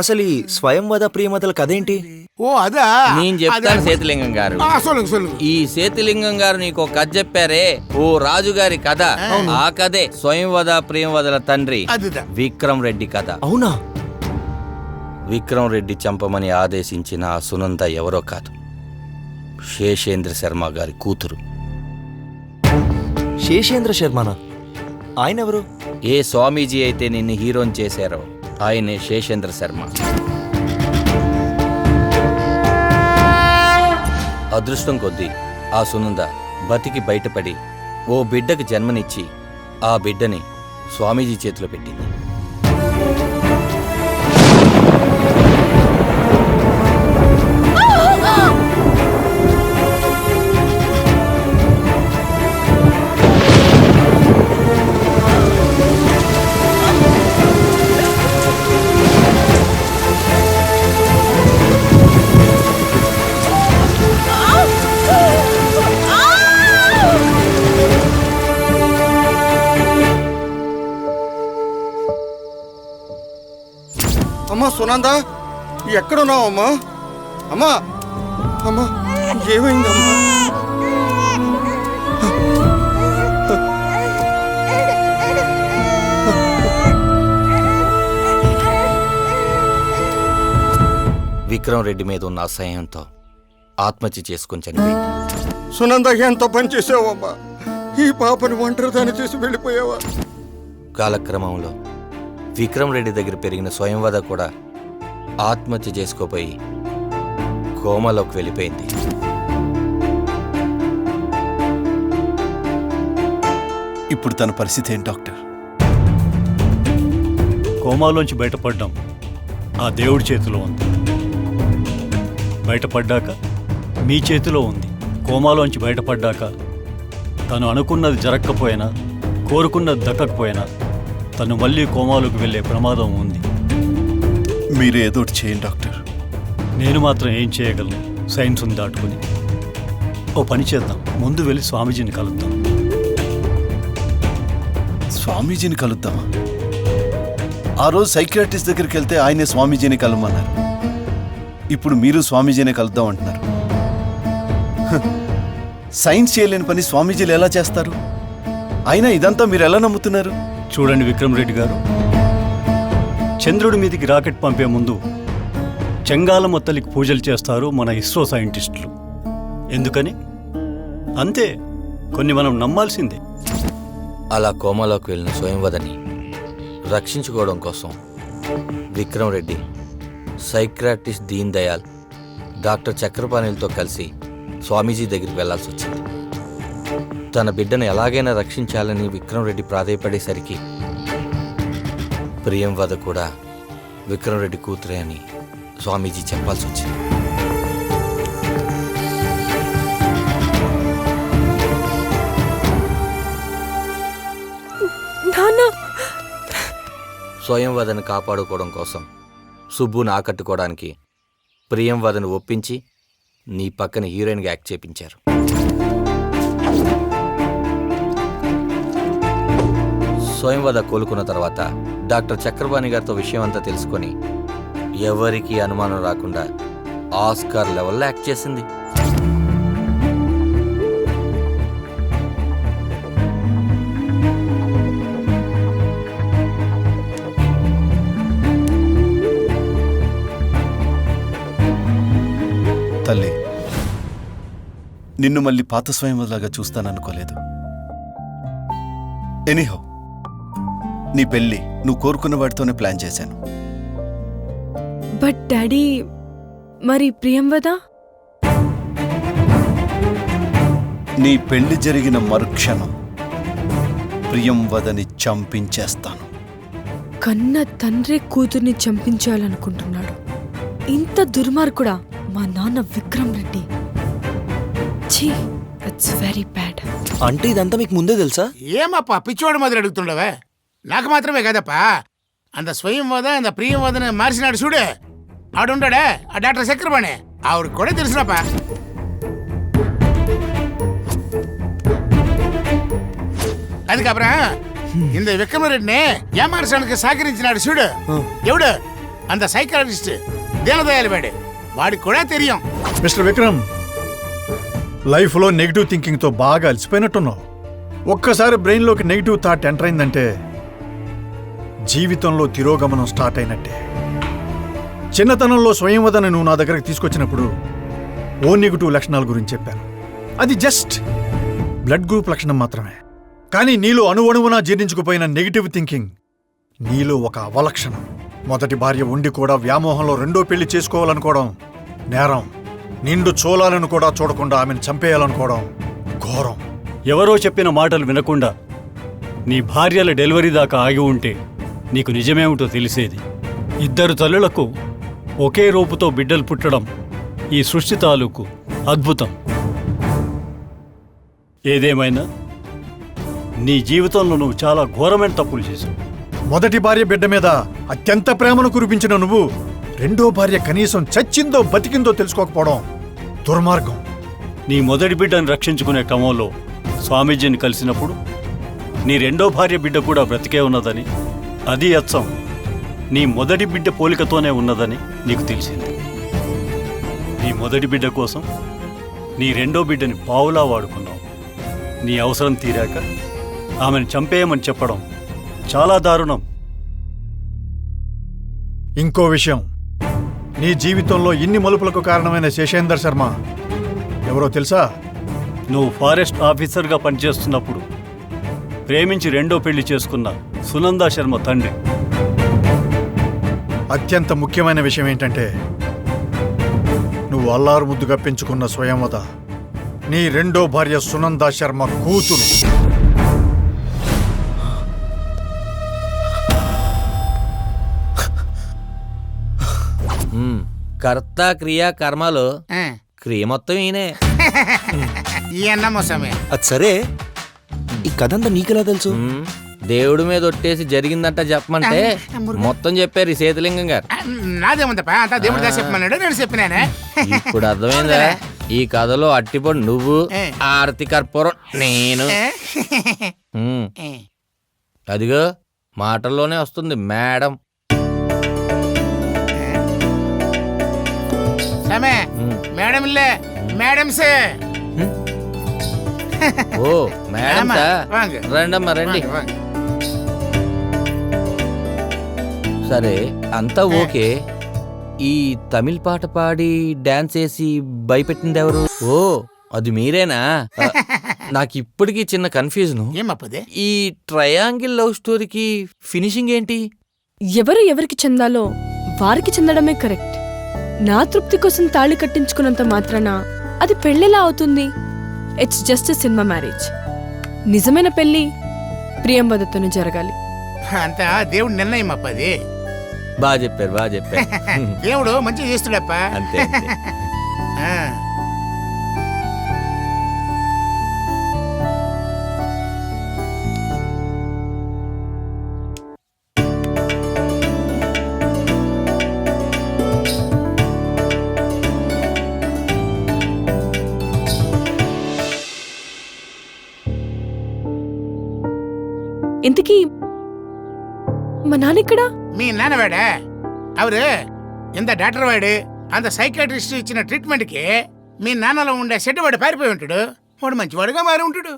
అసలు ఈ స్వయంవద ప్రియమతల కథేంటి? ఓ అదా నేను చెప్తాను సేతులింగం గారు. ఈ సేతులింగం గారు నీకు ఒక కథ చెప్పారే, ఓ రాజుగారి కథ. ఆ కథే స్వయంవద ప్రియమవదల తండ్రి విక్రమ్ రెడ్డి కథ. అవునా? విక్రమ్ రెడ్డి చంపమని ఆదేశించిన ఆ సునంద ఎవరో కాదు, శేషేంద్ర శర్మ గారి కూతురు. శేషేంద్ర శర్మనా? ఆయన ఎవరు? ఏ స్వామీజీ అయితే నిన్ను హీరోని చేశారో ఆయనే శేషేంద్ర శర్మ. అదృష్టం కొద్దీ ఆ సునంద బతికి బయటపడి ఓ బిడ్డకు జన్మనిచ్చి ఆ బిడ్డని స్వామీజీ చేతిలో పెట్టింది. అమ్మా సునంద, ఎక్కడున్నావు అమ్మా? అమ్మా అమ్మా ఏమైందమ్మా? విక్రమ్ రెడ్డి మీద ఉన్న అసహ్యంతో ఆత్మహత్య చేసుకుని చనిపోయింది. సునంద ఎంత పని చేసావమ్మా? ఈ పాపని ఒంటరిదాన్ని చేసి వెళ్ళిపోయావా? కాలక్రమంలో విక్రమ్ రెడ్డి దగ్గర పెరిగిన స్వయంవద కూడా ఆత్మహత్య చేసుకోపోయి కోమాలోకి వెళ్ళిపోయింది. ఇప్పుడు తన పరిస్థితి ఏంటి డాక్టర్? కోమాలోంచి బయటపడ్డాం ఆ దేవుడి చేతిలో ఉంది. బయటపడ్డాక మీ చేతిలో ఉంది. కోమాలోంచి బయటపడ్డాక తను అనుకున్నది జరగకపోయినా, కోరుకున్నది దక్కకపోయినా తను మళ్ళీ కోమాలోకి వెళ్ళే ప్రమాదం ఉంది. మీరు ఏదోటి చేయండి డాక్టర్. నేను మాత్రం ఏం చేయగలను సైన్స్ని దాటుకుని? ఓ పని చేద్దాం, ముందు వెళ్ళి స్వామీజీని కలుద్దాం. స్వామీజీని కలుద్దామా? ఆ రోజు సైకియాట్రిస్ట్ దగ్గరికి వెళ్తే ఆయనే స్వామీజీని కలమన్నారు. ఇప్పుడు మీరు స్వామీజీని కలుద్దాం అంటున్నారు. సైన్స్ చేయలేని పని స్వామీజీలు ఎలా చేస్తారు? అయినా ఇదంతా మీరు ఎలా నమ్ముతున్నారు? చూడండి విక్రమ్ రెడ్డి గారు, చంద్రుడి మీదికి రాకెట్ పంపే ముందు చెంగాలమ్మ తల్లికి పూజలు చేస్తారు మన ఇస్రో సైంటిస్టులు. ఎందుకని? అంతే, కొన్ని మనం నమ్మాల్సిందే. అలా కోమాలోకి వెళ్ళిన స్వయంవదని రక్షించుకోవడం కోసం విక్రమ్ రెడ్డి సైక్రాటిస్ట్ దీన్ దయాల్, డాక్టర్ చక్రపాణిలతో కలిసి స్వామీజీ దగ్గరికి వెళ్లాల్సి వచ్చింది. తన బిడ్డను ఎలాగైనా రక్షించాలని విక్రమ్ రెడ్డి ప్రాధేయపడేసరికి ప్రియంవద కూడా విక్రమ్ రెడ్డి కూతురే అని స్వామీజీ చెప్పాల్సి వచ్చింది. స్వయంవదను కాపాడుకోవడం కోసం సుబ్బును ఆకట్టుకోవడానికి ప్రియంవదను ఒప్పించి నీ పక్కన హీరోయిన్గా యాక్ట్ చేపించారు. స్వయంవద కోలుకున్న తర్వాత డాక్టర్ చక్రపాణి గారితో విషయం అంతా తెలుసుకొని ఎవరికి అనుమానం రాకుండా ఆస్కార్ లెవెల్లో యాక్ట్ చేసింది. తల్లి, నిన్ను మళ్ళీ పాత స్వయంలాగా చూస్తాననుకోలేదు. ఎనీహౌ, నీ పెళ్ళి నువ్వు కోరుకున్న వాడితోనే ప్లాన్ చేశాను. బట్ డాడీ, మరి ప్రియంవద? నీ పెళ్లి జరిగిన మరుక్షణం ప్రియంవదని చంపించేస్తాను. కన్న తండ్రి కూతుర్ని చంపించాలనుకుంటున్నాడు. ఇంత దుర్మార్గుడా మా నాన్న విక్రమ్ రెడ్డి. ఛీ, ఇట్స్ వెరీ బ్యాడ్. అంటే ఇదంతా మీకు ముందే తెలుసా? ఏమప్పా పిచ్చోడు మాదిరి అడుగుతుండవే? నాకు మాత్రమే కదప్పా, అంత స్వయం వద అంత ప్రియం వదని మార్చినాడు చూడు, ఆడుంటాడే ఆ డాక్టర్ చక్రపాణి, ఆవిడకి కూడా తెలుసునప్పా. అది కాపరా, இந்த విక్రమరెడ్డిని ఏమార్చడానికి సహకరించినాడు చూడు, ఎవడు? అంత సైకాలజిస్ట్ దీనదయాలు వాడు, వాడికి కూడా తెలియం. మిస్టర్ విక్రమ్, లైఫ్లో నెగిటివ్ థింకింగ్తో బాగా అలసిపోయినట్టున్నావు. ఒక్కసారి బ్రెయిన్లోకి నెగిటివ్ థాట్ ఎంటర్ అయిందంటే జీవితంలో తిరోగమనం స్టార్ట్ అయినట్టే. చిన్నతనంలో స్వయంవదని నువ్వు నా దగ్గరకు తీసుకొచ్చినప్పుడు ఓ నెగిటివ్ లక్షణాల గురించి చెప్పాను. అది జస్ట్ బ్లడ్ గ్రూప్ లక్షణం మాత్రమే. కానీ నీలో అణువణువునా జీర్ణించుకుపోయిన నెగిటివ్ థింకింగ్ నీలో ఒక అవలక్షణం. మొదటి భార్య ఉండి కూడా వ్యామోహంలో రెండో పెళ్లి చేసుకోవాలనుకోవడం నేరం. నిండు చోళాలను కూడా చూడకుండా ఆమెను చంపేయాలనుకోవడం ఘోరం. ఎవరో చెప్పిన మాటలు వినకుండా నీ భార్యల డెలివరీ దాకా ఆగి ఉంటే నీకు నిజమేమిటో తెలిసేది. ఇద్దరు తల్లులకు ఒకే రూపుతో బిడ్డలు పుట్టడం ఈ సృష్టి తాలూకు అద్భుతం. ఏదేమైనా నీ జీవితంలో నువ్వు చాలా ఘోరమైన తప్పులు చేశావు. మొదటి భార్య బిడ్డ మీద అత్యంత ప్రేమను కురిపించిన నువ్వు రెండో భార్య కనీసం చచ్చిందో బతికిందో తెలుసుకోకపోవడం దుర్మార్గం. నీ మొదటి బిడ్డను రక్షించుకునే క్రమంలో స్వామీజీని కలిసినప్పుడు నీ రెండో భార్య బిడ్డ కూడా బ్రతికే ఉన్నదని, అది అచ్చం నీ మొదటి బిడ్డ పోలికతోనే ఉన్నదని నీకు తెలిసింది. నీ మొదటి బిడ్డ కోసం నీ రెండో బిడ్డని పావులా వాడుకున్నావు. నీ అవసరం తీరాక ఆమెను చంపేయమని చెప్పడం చాలా దారుణం. ఇంకో విషయం, నీ జీవితంలో ఇన్ని మలుపులకు కారణమైన శేషేందర్ శర్మ ఎవరో తెలుసా? నువ్వు ఫారెస్ట్ ఆఫీసర్గా పనిచేస్తున్నప్పుడు ప్రేమించి రెండో పెళ్లి చేసుకున్న సునందా శర్మ తండ్రి. అత్యంత ముఖ్యమైన విషయం ఏంటంటే నువ్వు అల్లారు ముద్దుగా పెంచుకున్న స్వయంవద నీ రెండో భార్య సునందా శర్మ కూతురు. కర్త క్రియా కర్మలో క్రియ మొత్తం ఈయనే. ఈ అన్న మోసమే. అది సరే, ఈ కథంతా నీకెలా తెలుసు? దేవుడి మీద ఒట్టేసి జరిగిందంట చెప్పమంటే మొత్తం చెప్పారు ఈ సేతులింగం గారు. నాదేముందప్పా, అంతా దేవుడి దాకా చెప్పమన్నాడు, నేను చెప్పినానే. ఇప్పుడు అర్థమైందా? ఈ కథలో అట్టిపొడి నువ్వు, ఆరతి కర్పూరం నేను. అదిగో మాటల్లోనే వస్తుంది మేడం. మేడం ఇల్లే, మేడం సే. ఓ మేడం రండమ్మా రండి. సరే అంతా ఓకే. ఈ తమిళ్ పాట పాడి డాన్స్ వేసి భయపెట్టింది ఎవరు? ఓ అది మీరేనా? నాకు ఇప్పటికీ చిన్న కన్ఫ్యూజన్. ఈ ట్రయాంగిల్ లవ్ స్టోరీకి ఫినిషింగ్ ఏంటి? ఎవరు ఎవరికి చెందాలో వారికి చెందడమే కరెక్ట్. నా తృప్తి కోసం తాళి కట్టించుకున్నంత మాత్రాన అది పెళ్ళెలా అవుతుంది? It's just a cinema marriage. నిజమైన పెళ్లి ప్రియంవదతోనే జరగాలి. అంతా దేవుడి నిర్ణయం అప్పది. బాగా చెప్పారు, బాగా చెప్పారు. దేవుడు మంచిగా చేస్తుడప్ప. అంతే ఇంతకీ మా నాన్నెక్కడా? మీ నాన్నవాడా? అవరు ఇంత డాక్టర్ వాడు అంత సైకాట్రిస్ట్ ఇచ్చిన ట్రీట్మెంట్కి మీ నాన్నలో ఉండే సెట్ వాడు పారిపోయి ఉంటాడు. వాడు మంచివాడుగా మారి ఉంటాడు.